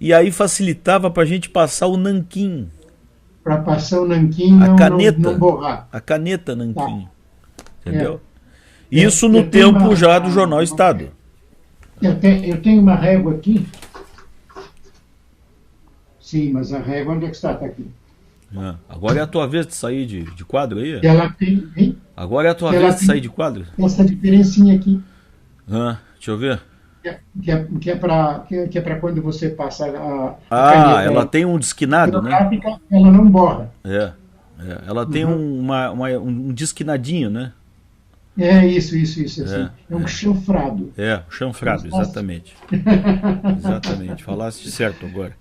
E aí facilitava para a gente passar o nanquim. Para passar o nanquim, não borrar. A caneta nanquim. Entendeu? Isso no tempo já do Jornal Estado. Eu tenho uma régua aqui. Sim, mas a régua onde é que está? Está aqui. Agora é a tua vez de sair de quadro aí? Ela tem, hein? Agora é a tua vez de sair de quadro? Essa diferencinha aqui. Deixa eu ver. Que é para quando você passa a caneta, ela tem um desquinado, né? Ela não borra. Ela tem um desquinadinho, né? Isso, assim. É um chanfrado. Chanfrado, exatamente. Exatamente, falaste certo agora.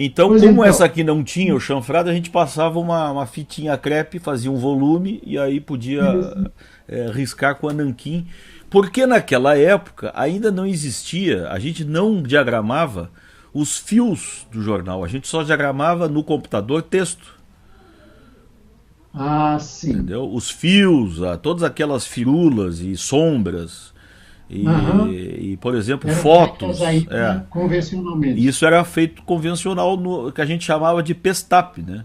Então, como essa aqui não tinha o chanfrado, a gente passava uma fitinha crepe, fazia um volume e aí podia riscar com a nanquim. Porque naquela época ainda não existia, a gente não diagramava os fios do jornal, a gente só diagramava no computador texto. Sim. Entendeu? Os fios, todas aquelas firulas e sombras, e por exemplo, fotos. Aí, convencionalmente. Isso era feito convencional, que a gente chamava de pestap, né?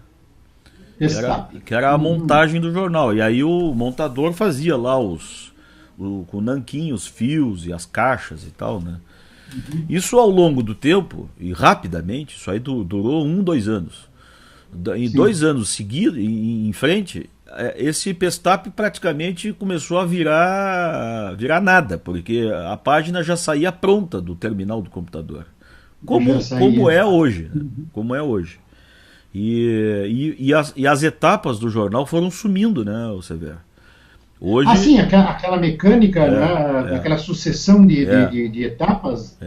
Que era a montagem do jornal. E aí o montador fazia lá com o nanquim, os fios e as caixas e tal, né? Isso ao longo do tempo, e rapidamente, isso aí durou 2 anos. Em 2 anos seguidos, em frente, esse pestap praticamente começou a virar nada, porque a página já saía pronta do terminal do computador. Como é hoje. Como é hoje. E as etapas do jornal foram sumindo, né, Severo? Hoje... sim, aquela mecânica, né, aquela sucessão de etapas,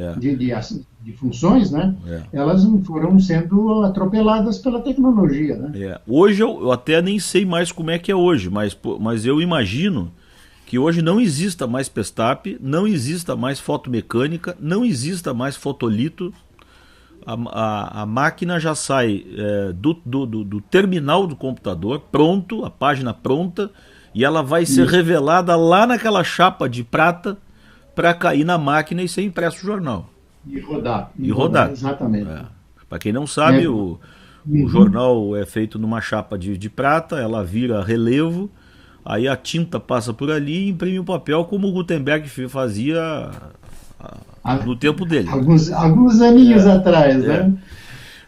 de funções, né? Elas foram sendo atropeladas pela tecnologia, né? Hoje eu até nem sei mais como é que é hoje, mas eu imagino que hoje não exista mais pestap, não exista mais fotomecânica, não exista mais fotolito. A máquina já sai do terminal do computador, pronto, a página pronta, e ela vai ser revelada lá naquela chapa de prata para cair na máquina e ser impresso o jornal. E rodar. Exatamente. Para quem não sabe, o jornal é feito numa chapa de prata, ela vira relevo, aí a tinta passa por ali e imprime o papel como o Gutenberg fazia no tempo dele. Alguns aninhos atrás, né?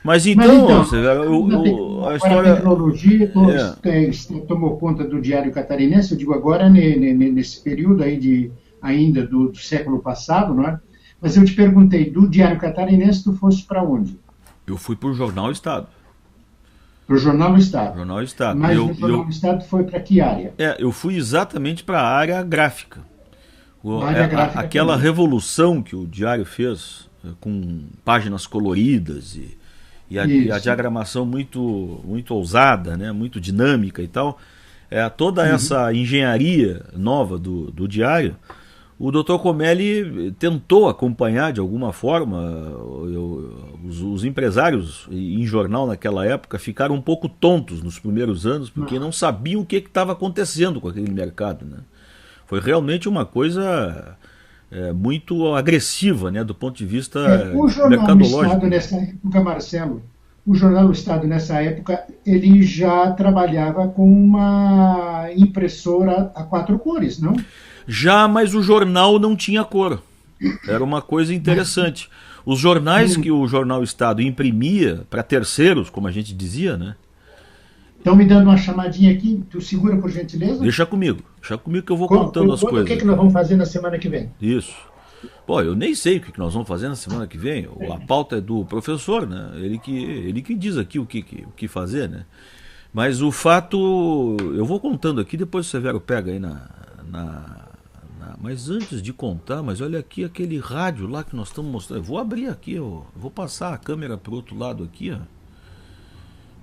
Mas então, a história... A tecnologia tomou conta do Diário Catarinense, eu digo agora nesse período aí ainda do século passado, não é? Mas eu te perguntei, do Diário Catarinense tu foste para onde? Eu fui para o Jornal Estado. Para o Jornal do Estado. Jornal Estado. Mas o Jornal do Estado foi para que área? Eu fui exatamente para a área gráfica. Aquela também. revolução que o Diário fez, com páginas coloridas e a diagramação muito, muito ousada, né? Muito dinâmica e tal. Toda essa engenharia nova do Diário, o Dr. Comelli tentou acompanhar de alguma forma. Os empresários em jornal naquela época ficaram um pouco tontos nos primeiros anos, porque não sabiam o que estava acontecendo com aquele mercado, né? Foi realmente uma coisa muito agressiva, né, do ponto de vista mercadológico. O Jornal do Estado nessa época, Marcelo, o Jornal do Estado nessa época, ele já trabalhava com uma impressora a 4 cores, não? Já, mas o jornal não tinha cor. Era uma coisa interessante. Os jornais que o Jornal Estado imprimia para terceiros, como a gente dizia, né? Estão me dando uma chamadinha aqui, tu segura por gentileza? Deixa comigo que eu vou contando as coisas. O que nós vamos fazer na semana que vem? Isso. Pô, eu nem sei o que nós vamos fazer na semana que vem. A pauta é do professor, né? Ele que diz aqui o que fazer, né? Mas o fato, eu vou contando aqui, depois o Severo pega aí mas antes de contar, mas olha aqui aquele rádio lá que nós estamos mostrando. Eu vou abrir aqui, eu vou passar a câmera para o outro lado aqui, ó.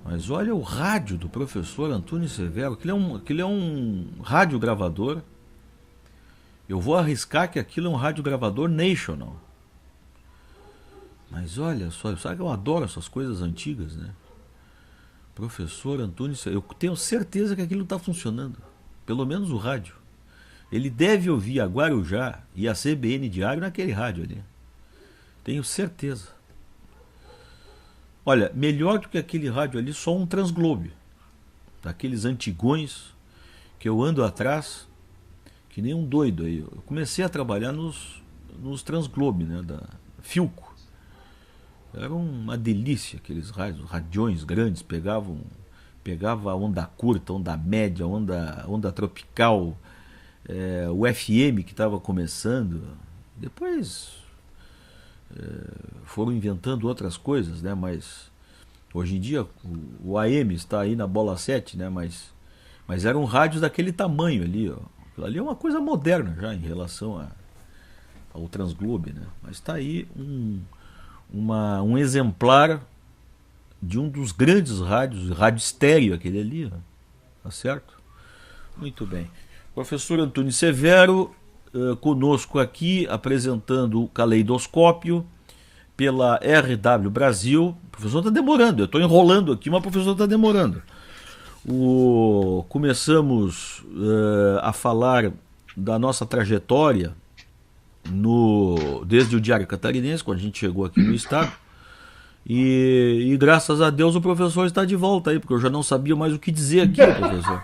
Mas olha o rádio do professor Antônio Severo, aquilo é um radiogravador. Eu vou arriscar que aquilo é um radiogravador National. Mas olha só, sabe que eu adoro essas coisas antigas, né? Professor Antônio Severo, eu tenho certeza que aquilo está funcionando. Pelo menos o rádio. Ele deve ouvir a Guarujá e a CBN Diário naquele rádio ali. Tenho certeza. Olha, melhor do que aquele rádio ali, só um Transglobe. Daqueles antigões que eu ando atrás, que nem um doido aí. Eu comecei a trabalhar nos Transglobe, né, da Philco. Era uma delícia aqueles rádios, radiões grandes, pegava onda curta, onda média, onda tropical, o FM que estava começando. Depois foram inventando outras coisas, né? Mas hoje em dia o AM está aí na bola 7, né? Mas eram rádios daquele tamanho ali, ó. Aquilo ali é uma coisa moderna já em relação ao Transglobe, né? Mas está aí um exemplar de um dos grandes rádios, rádio estéreo aquele ali, ó. Tá certo? Muito bem. Professor Antônio Severo, conosco aqui, apresentando o Caleidoscópio pela RW Brasil. O professor está demorando, eu estou enrolando aqui, mas o professor está demorando. Começamos a falar da nossa trajetória desde o Diário Catarinense, quando a gente chegou aqui no estado. E graças a Deus o professor está de volta aí, porque eu já não sabia mais o que dizer aqui, professor.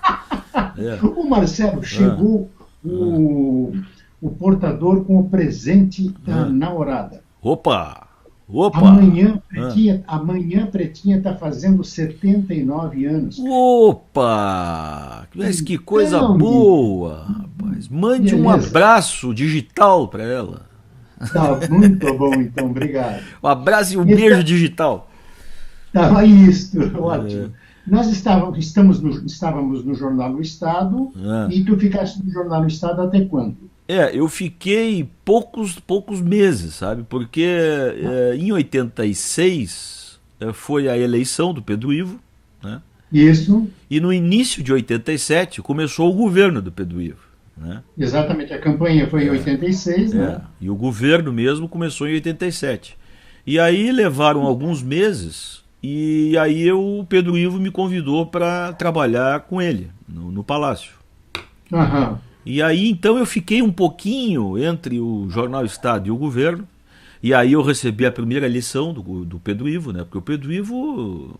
O Marcelo, chegou o portador com o presente da namorada. Opa! Amanhã Pretinha está fazendo 79 anos. Opa! Mas que coisa boa, rapaz. Mande um abraço digital para ela. Tá muito bom, então, obrigado. Um abraço e um beijo digital. Tá, isso, ótimo. Nós estávamos no Jornal do Estado e tu ficaste no Jornal do Estado até quando? Eu fiquei poucos meses, sabe? Porque em 86 foi a eleição do Pedro Ivo, né? Isso. E no início de 87 começou o governo do Pedro Ivo, né? Exatamente, a campanha foi em 86, né? E o governo mesmo começou em 87. E aí levaram alguns meses e aí o Pedro Ivo me convidou para trabalhar com ele no Palácio. Aham. E aí então eu fiquei um pouquinho entre o Jornal Estado e o governo, e aí eu recebi a primeira lição do Pedro Ivo, né? Porque o Pedro Ivo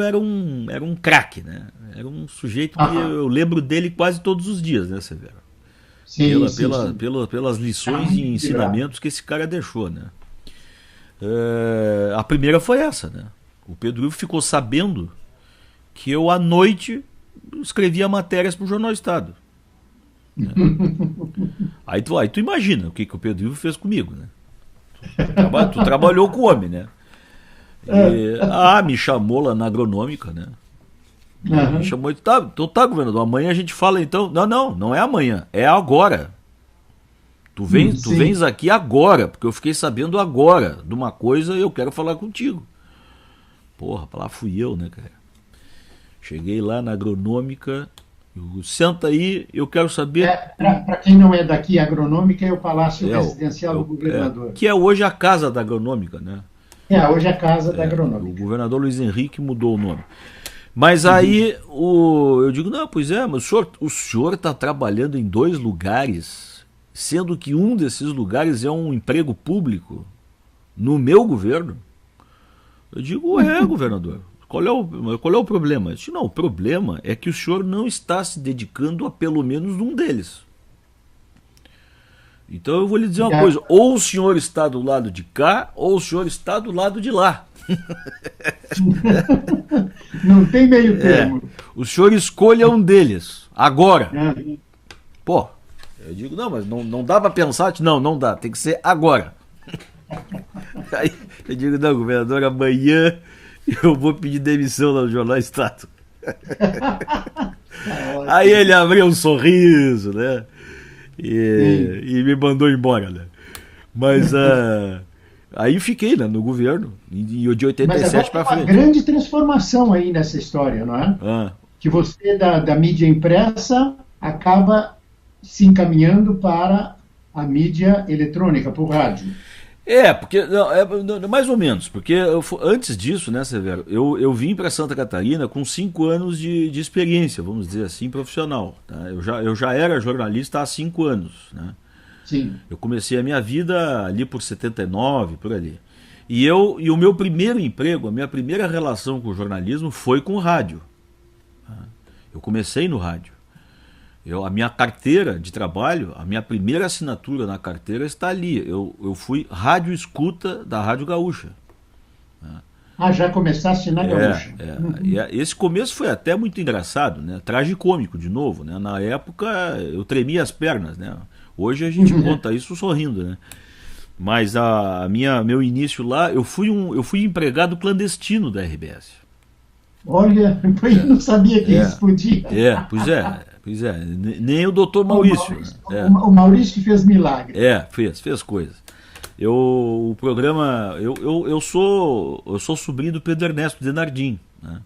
era um craque, né? Era um sujeito que eu lembro dele quase todos os dias, né, Severo? Sim, pelas lições e ensinamentos que esse cara deixou, né? A primeira foi essa, né? O Pedro Ivo ficou sabendo que eu à noite escrevia matérias para o Jornal Estado. Aí tu imagina o que o Pedro Ivo fez comigo, né? Tu trabalhou com o homem, né? Me chamou lá na agronômica, né? Me chamou e disse, então tá, governador, amanhã a gente fala então. Não é amanhã, é agora. Tu vens aqui agora, porque eu fiquei sabendo agora de uma coisa e eu quero falar contigo. Porra, lá fui eu, né, cara? Cheguei lá na agronômica, senta aí, eu quero saber... Para quem não é daqui, a agronômica é o Palácio Residencial do Governador. Que é hoje a Casa da Agronômica, né? Hoje é a Casa da Agronômica. O governador Luiz Henrique mudou o nome. Mas aí eu digo, não, pois é, mas o senhor está trabalhando em 2 lugares, sendo que um desses lugares é um emprego público no meu governo? Eu digo, governador, qual é o problema? Eu disse, não, o problema é que o senhor não está se dedicando a pelo menos um deles. Então eu vou lhe dizer uma coisa, ou o senhor está do lado de cá, ou o senhor está do lado de lá. Não tem meio termo. O senhor escolha um deles, agora. Pô, eu digo, não, mas não dá para pensar? Não dá, tem que ser agora. Aí eu digo, não, governador, amanhã eu vou pedir demissão no Jornal Estado. Aí ele abriu um sorriso, né? E me mandou embora, né? Mas aí fiquei, né, no governo, de 87 para frente. Mas uma grande transformação aí nessa história, não é? Que você, da mídia impressa, acaba se encaminhando para a mídia eletrônica, para o rádio. Porque mais ou menos, porque antes disso, né, Severo, eu vim para Santa Catarina com 5 anos de experiência, vamos dizer assim, profissional. Tá? Eu já era jornalista há 5 anos, né? Sim. Eu comecei a minha vida ali por 79, por ali. E o meu primeiro emprego, a minha primeira relação com o jornalismo foi com o rádio. Tá? Eu comecei no rádio. A minha carteira de trabalho, a minha primeira assinatura na carteira está ali. Eu fui rádio escuta da Rádio Gaúcha. Já começaste na Gaúcha. E esse começo foi até muito engraçado, né? Tragicômico, de novo, né? Na época eu tremia as pernas, né? Hoje a gente conta isso sorrindo, né? Mas meu início lá, eu fui empregado clandestino da RBS. Olha, eu não sabia que isso podia. Pois é, nem o doutor Maurício. O Maurício que fez milagre. Fez coisas. O programa, eu sou sobrinho do Pedro Ernesto Denardim, né?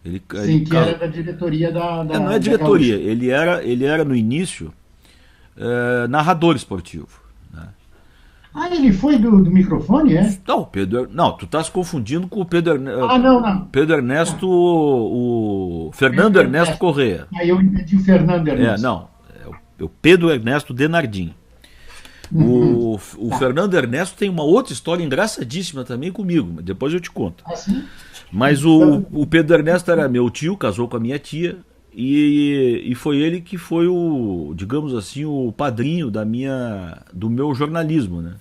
Que era da diretoria da não é diretoria, ele era no início narrador esportivo. Né? Ele foi do microfone, é? Não, tu tá se confundindo com o Pedro Ernesto. Não. Pedro Ernesto, o Fernando Ernesto Correia. Eu entendi o Fernando Ernesto. É o Pedro Ernesto Denardim. O Fernando Ernesto tem uma outra história engraçadíssima também comigo, mas depois eu te conto. Sim? Mas o Pedro Ernesto era meu tio, casou com a minha tia, e foi ele que foi digamos assim, o padrinho do meu jornalismo, né?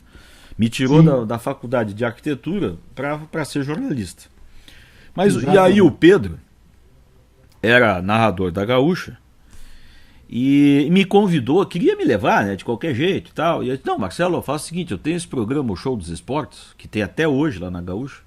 Me tirou da faculdade de arquitetura para ser jornalista. E aí o Pedro era narrador da Gaúcha e me convidou, queria me levar, né, de qualquer jeito e tal. E eu disse, não, Marcelo, eu faço o seguinte, eu tenho esse programa, o Show dos Esportes, que tem até hoje lá na Gaúcha.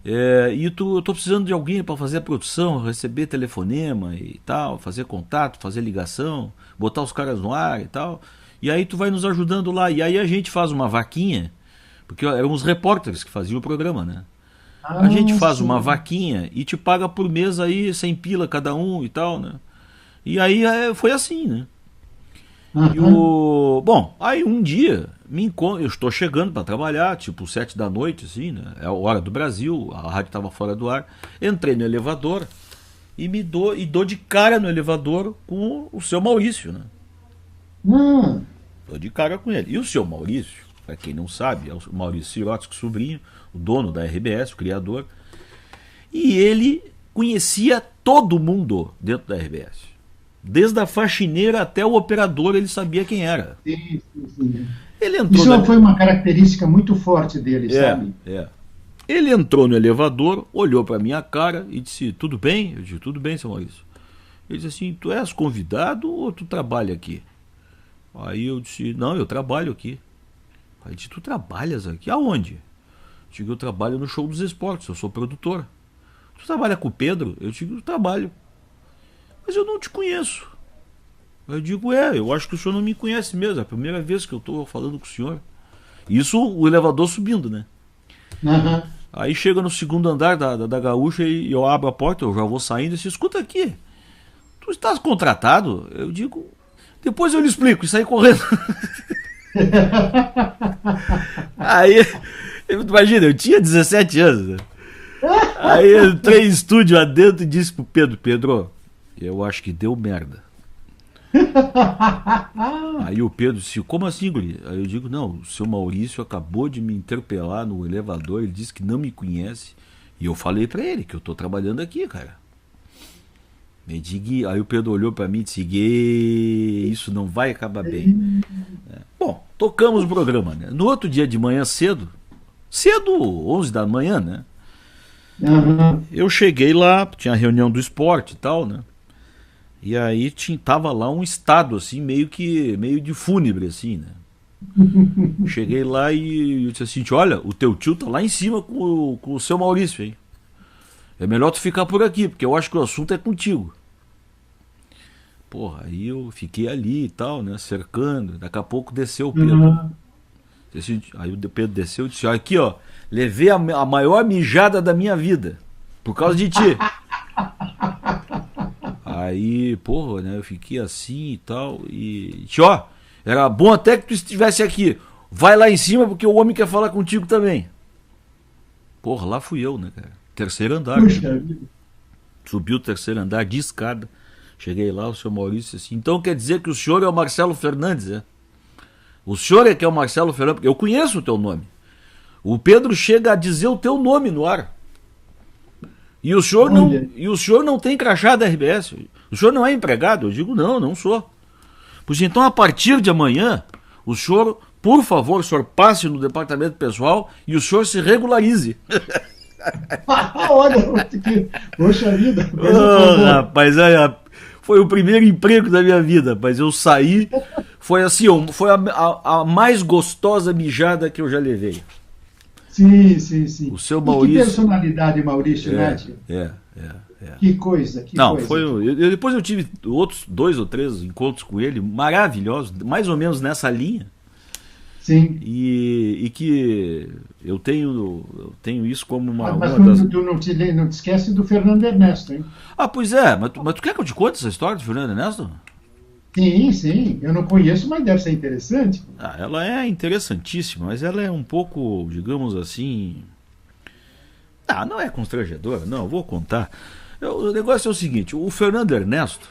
E eu tô precisando de alguém para fazer a produção, receber telefonema e tal, fazer contato, fazer ligação, botar os caras no ar e tal. E aí tu vai nos ajudando lá. E aí a gente faz uma vaquinha, porque eram os repórteres que faziam o programa, né? A gente faz uma vaquinha e te paga por mês aí 100 pila cada um e tal, né? E aí foi assim, né? Bom, aí um dia eu estou chegando para trabalhar, tipo 7 da noite, assim, né? É a hora do Brasil, a rádio estava fora do ar. Entrei no elevador e dou de cara no elevador com o seu Maurício, né? Dou de cara com ele. E o seu Maurício, para quem não sabe, é o Maurício Sirotsky, sobrinho, o dono da RBS, o criador. E ele conhecia todo mundo dentro da RBS. Desde a faxineira até o operador, ele sabia quem era. Sim. Ele entrou Isso foi uma característica muito forte dele, sabe? Ele entrou no elevador, olhou para minha cara e disse, tudo bem? Eu disse, tudo bem, seu Maurício. Ele disse assim, tu és convidado ou tu trabalha aqui? Aí eu disse, não, eu trabalho aqui. Aí ele disse, tu trabalhas aqui? Aonde? Eu digo, eu trabalho no Show dos Esportes, eu sou produtor. Tu trabalha com o Pedro? Eu digo, eu trabalho. Mas eu não te conheço. Eu digo, eu acho que o senhor não me conhece mesmo. É a primeira vez que eu estou falando com o senhor. Isso, o elevador subindo, né? Uhum. Aí chega no segundo andar da Gaúcha e eu abro a porta, eu já vou saindo e disse, escuta aqui, tu estás contratado? Eu digo, depois eu lhe explico, e saí correndo. Aí, imagina, eu tinha 17 anos, né? Aí eu entrei em estúdio adentro e disse pro Pedro, eu acho que deu merda. Aí o Pedro disse, como assim, guri? Aí eu digo, não, o seu Maurício acabou de me interpelar no elevador, ele disse que não me conhece, e eu falei pra ele que eu tô trabalhando aqui, cara. Aí o Pedro olhou pra mim e disse, isso não vai acabar bem. Bom, tocamos o programa, né? No outro dia de manhã cedo, 11 da manhã, né? Uhum. Eu cheguei lá, tinha a reunião do esporte e tal, né? E aí tava lá um estado assim, meio de fúnebre, assim, né? Cheguei lá e eu disse assim, olha, o teu tio tá lá em cima com o seu Maurício, hein? É melhor tu ficar por aqui, porque eu acho que o assunto é contigo. Porra, aí eu fiquei ali e tal, né? Cercando, daqui a pouco desceu o Pedro. Uhum. Aí o Pedro desceu e disse, aqui ó, levei a maior mijada da minha vida, por causa de ti. Aí, porra, né, eu fiquei assim e tal, e era bom até que tu estivesse aqui, vai lá em cima porque o homem quer falar contigo também. Porra, lá fui eu, né, cara, terceiro andar. Puxa, né? Subi o terceiro andar de escada, cheguei lá, o senhor Maurício assim, então quer dizer que o senhor é o Marcelo Fernandes, né? O senhor é que é o Marcelo Fernandes, porque eu conheço o teu nome. O Pedro chega a dizer o teu nome no ar. E o senhor não tem crachá da RBS? O senhor não é empregado? Eu digo, não sou. Pois então, a partir de amanhã, o senhor, por favor, o senhor passe no departamento pessoal e o senhor se regularize. Olha, poxa vida. Rapaz, foi o primeiro emprego da minha vida, mas eu saí, foi assim, foi a mais gostosa mijada que eu já levei. Sim. O seu Maurício. E que personalidade, Maurício, né, tio? Que coisa, coisa. Depois eu tive outros 2 ou 3 encontros com ele, maravilhosos, mais ou menos nessa linha. Sim. E que eu tenho isso como uma das... tu não te esquece do Fernando Ernesto, hein? Pois é, mas tu quer que eu te conte essa história do Fernando Ernesto? Sim, eu não conheço, mas deve ser interessante. Ela é interessantíssima, mas ela é um pouco, digamos assim... não é constrangedora, não, eu vou contar. O negócio é o seguinte, o Fernando Ernesto,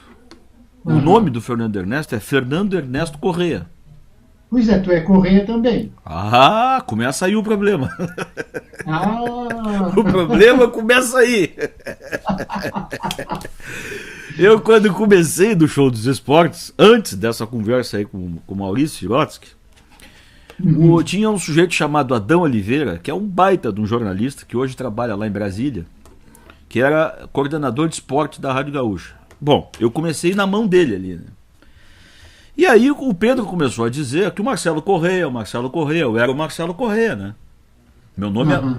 o nome do Fernando Ernesto é Fernando Ernesto Correia. Pois é, tu é Correia também. Começa aí o problema. Ah. O problema começa aí. Eu, quando comecei do Show dos Esportes, antes dessa conversa aí com o Maurício Sirotsky, tinha um sujeito chamado Adão Oliveira, que é um baita de um jornalista, que hoje trabalha lá em Brasília, que era coordenador de esporte da Rádio Gaúcha. Bom, eu comecei na mão dele ali, né? E aí o Pedro começou a dizer que o Marcelo Correia, eu era o Marcelo Correia, né?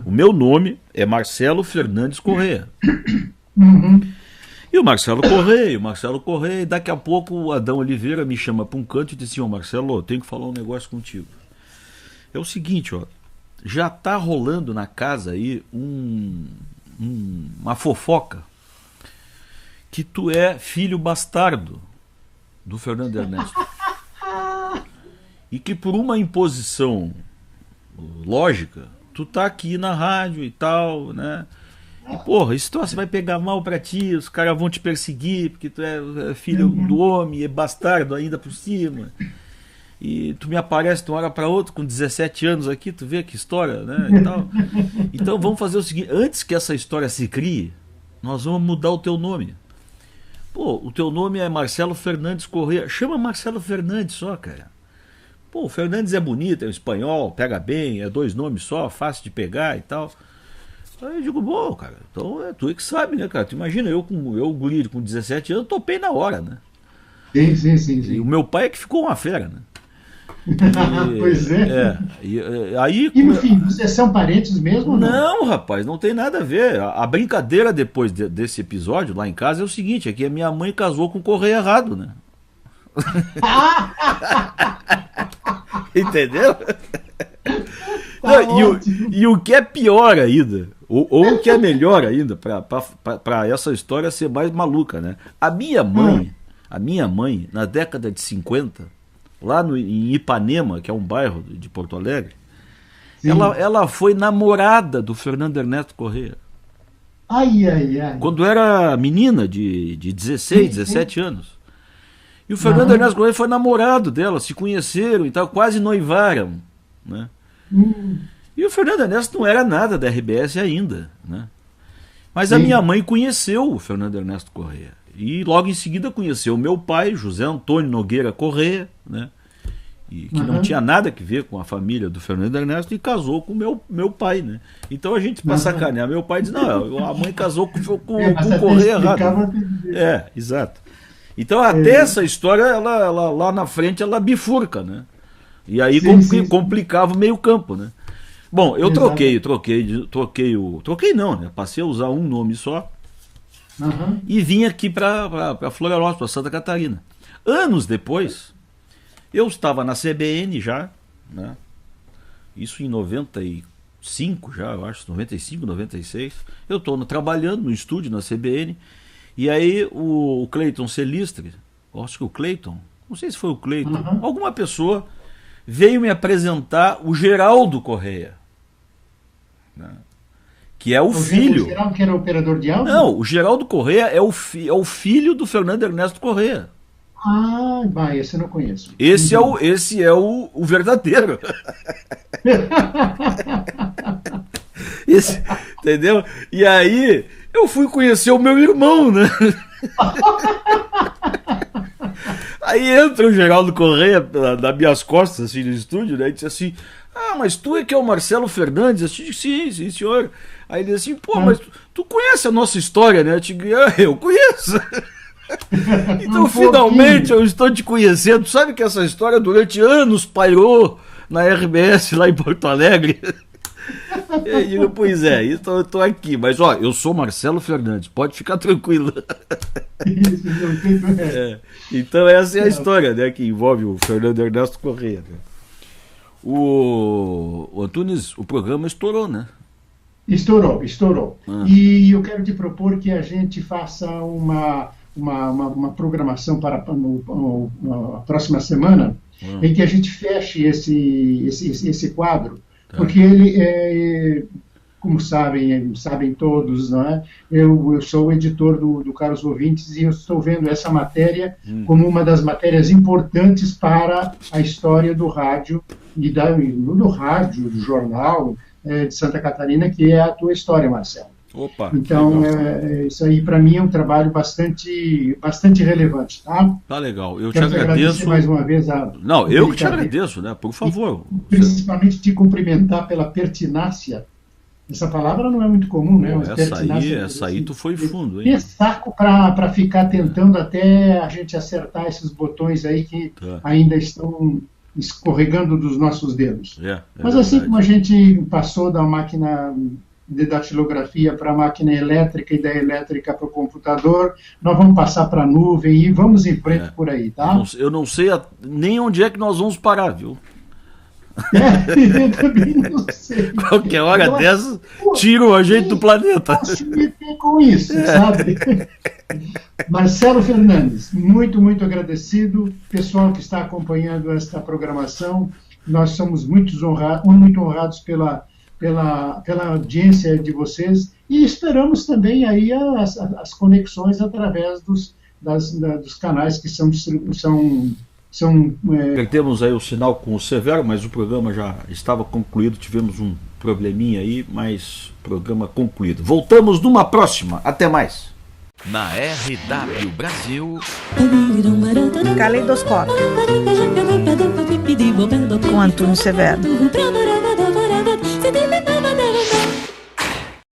O meu nome é Marcelo Fernandes Correia. E o Marcelo Correia, e daqui a pouco o Adão Oliveira me chama para um canto e disse, Marcelo, eu tenho que falar um negócio contigo. É o seguinte, já tá rolando na casa aí uma fofoca que tu é filho bastardo do Fernando Ernesto. E que por uma imposição lógica, tu tá aqui na rádio e tal, né? E, porra, isso você vai pegar mal pra ti, os caras vão te perseguir, porque tu é filho do homem, é bastardo ainda por cima. E tu me aparece de uma hora pra outra com 17 anos aqui, tu vê que história, né? E tal. Então vamos fazer o seguinte, antes que essa história se crie, nós vamos mudar o teu nome. Pô, o teu nome é Marcelo Fernandes Correia. Chama Marcelo Fernandes só, cara. Pô, o Fernandes é bonito, é um espanhol, pega bem, é 2 nomes só, fácil de pegar e tal. Aí eu digo, bom, cara, então tu é que sabe, né, cara? Tu imagina, eu guri com 17 anos, topei na hora, né? Sim. E o meu pai é que ficou uma fera, né? Pois é. E no fim, vocês são parentes mesmo? Ou não, rapaz, não tem nada a ver. A brincadeira depois desse episódio lá em casa é o seguinte: é que a minha mãe casou com o correio errado, né? Entendeu? Tá e o que é pior ainda, ou o que é melhor ainda, para essa história ser mais maluca, né? A minha mãe, na década de 50, lá em Ipanema, que é um bairro de Porto Alegre, ela foi namorada do Fernando Ernesto Corrêa. Ai. Quando era menina, de 16, 17 anos. E o Fernando Ernesto Corrêa foi namorado dela, se conheceram e tal, quase noivaram, né? E o Fernando Ernesto não era nada da RBS ainda, né? Mas a minha mãe conheceu o Fernando Ernesto Corrêa. E logo em seguida conheceu o meu pai, José Antônio Nogueira Corrêa, né? E que não tinha nada a ver com a família do Fernando Ernesto, e casou com o meu pai, né? Então a gente, para sacanear, meu pai diz, não, a mãe casou com o Corrêa errado. Exato. Então até essa história, ela lá na frente, ela bifurca, né? E aí complicava o meio campo, né? Bom, eu troquei não, né? Passei a usar um nome só e vim aqui para Florianópolis, para Santa Catarina. Anos depois, eu estava na CBN já, né? Isso em 95 já, eu acho, 95, 96. Eu estou trabalhando no estúdio na CBN, e aí o Cleiton Celistre, acho que o Cleiton, não sei se foi o Cleiton, alguma pessoa veio me apresentar o Geraldo Corrêa, né? Que é o filho. O Geraldo que era operador de áudio? Não, o Geraldo Corrêa é o filho do Fernando Ernesto Corrêa. Esse eu não conheço. Esse é o verdadeiro. Entendeu? E aí eu fui conhecer o meu irmão, né? Aí entra o Geraldo Corrêa nas minhas costas, assim, no estúdio, né? E disse assim: mas tu é que é o Marcelo Fernandes? Eu disse, sim, senhor. Aí ele disse assim: mas tu conhece a nossa história, né? Eu disse, eu conheço. Então finalmente eu estou te conhecendo. Sabe que essa história durante anos pairou na RBS lá em Porto Alegre? Eu digo, pois é, então eu estou aqui. Mas eu sou Marcelo Fernandes, pode ficar tranquilo. Então essa é a história, né, que envolve o Fernando Ernesto Corrêa, né? O Antunes, o programa estourou, né? Estourou. E eu quero te propor que a gente faça uma programação para a próxima semana, em que a gente feche esse quadro, porque ele, como sabem todos, não é? Eu sou o editor do Caros Ouvintes, e eu estou vendo essa matéria como uma das matérias importantes para a história do rádio, do jornal de Santa Catarina, que é a tua história, Marcelo. Opa, então, isso aí para mim é um trabalho bastante relevante, tá? Tá legal, eu te agradeço mais uma vez. Eu que te agradeço, né? Por favor. E, principalmente te cumprimentar pela pertinácia. Essa palavra não é muito comum, né? Essa aí tu foi fundo, hein? Tem saco para ficar tentando até a gente acertar esses botões aí que ainda estão escorregando dos nossos dedos. Mas assim como a gente passou da máquina de datilografia para a máquina elétrica e da elétrica para o computador, nós vamos passar para a nuvem e vamos em frente por aí, tá? Eu não sei nem onde é que nós vamos parar, viu? Eu também não sei. Qualquer hora dessas, tiram a gente do planeta. Posso me meter com isso, sabe? Marcelo Fernandes, muito agradecido. Pessoal que está acompanhando esta programação, nós somos muito honrados pela audiência de vocês, e esperamos também aí as conexões através dos canais que Perdemos aí o sinal com o Severo, mas o programa já estava concluído, tivemos um probleminha aí, mas programa concluído. Voltamos numa próxima, até mais. Na RW Brasil, Caleidoscópio com Antônio Severo.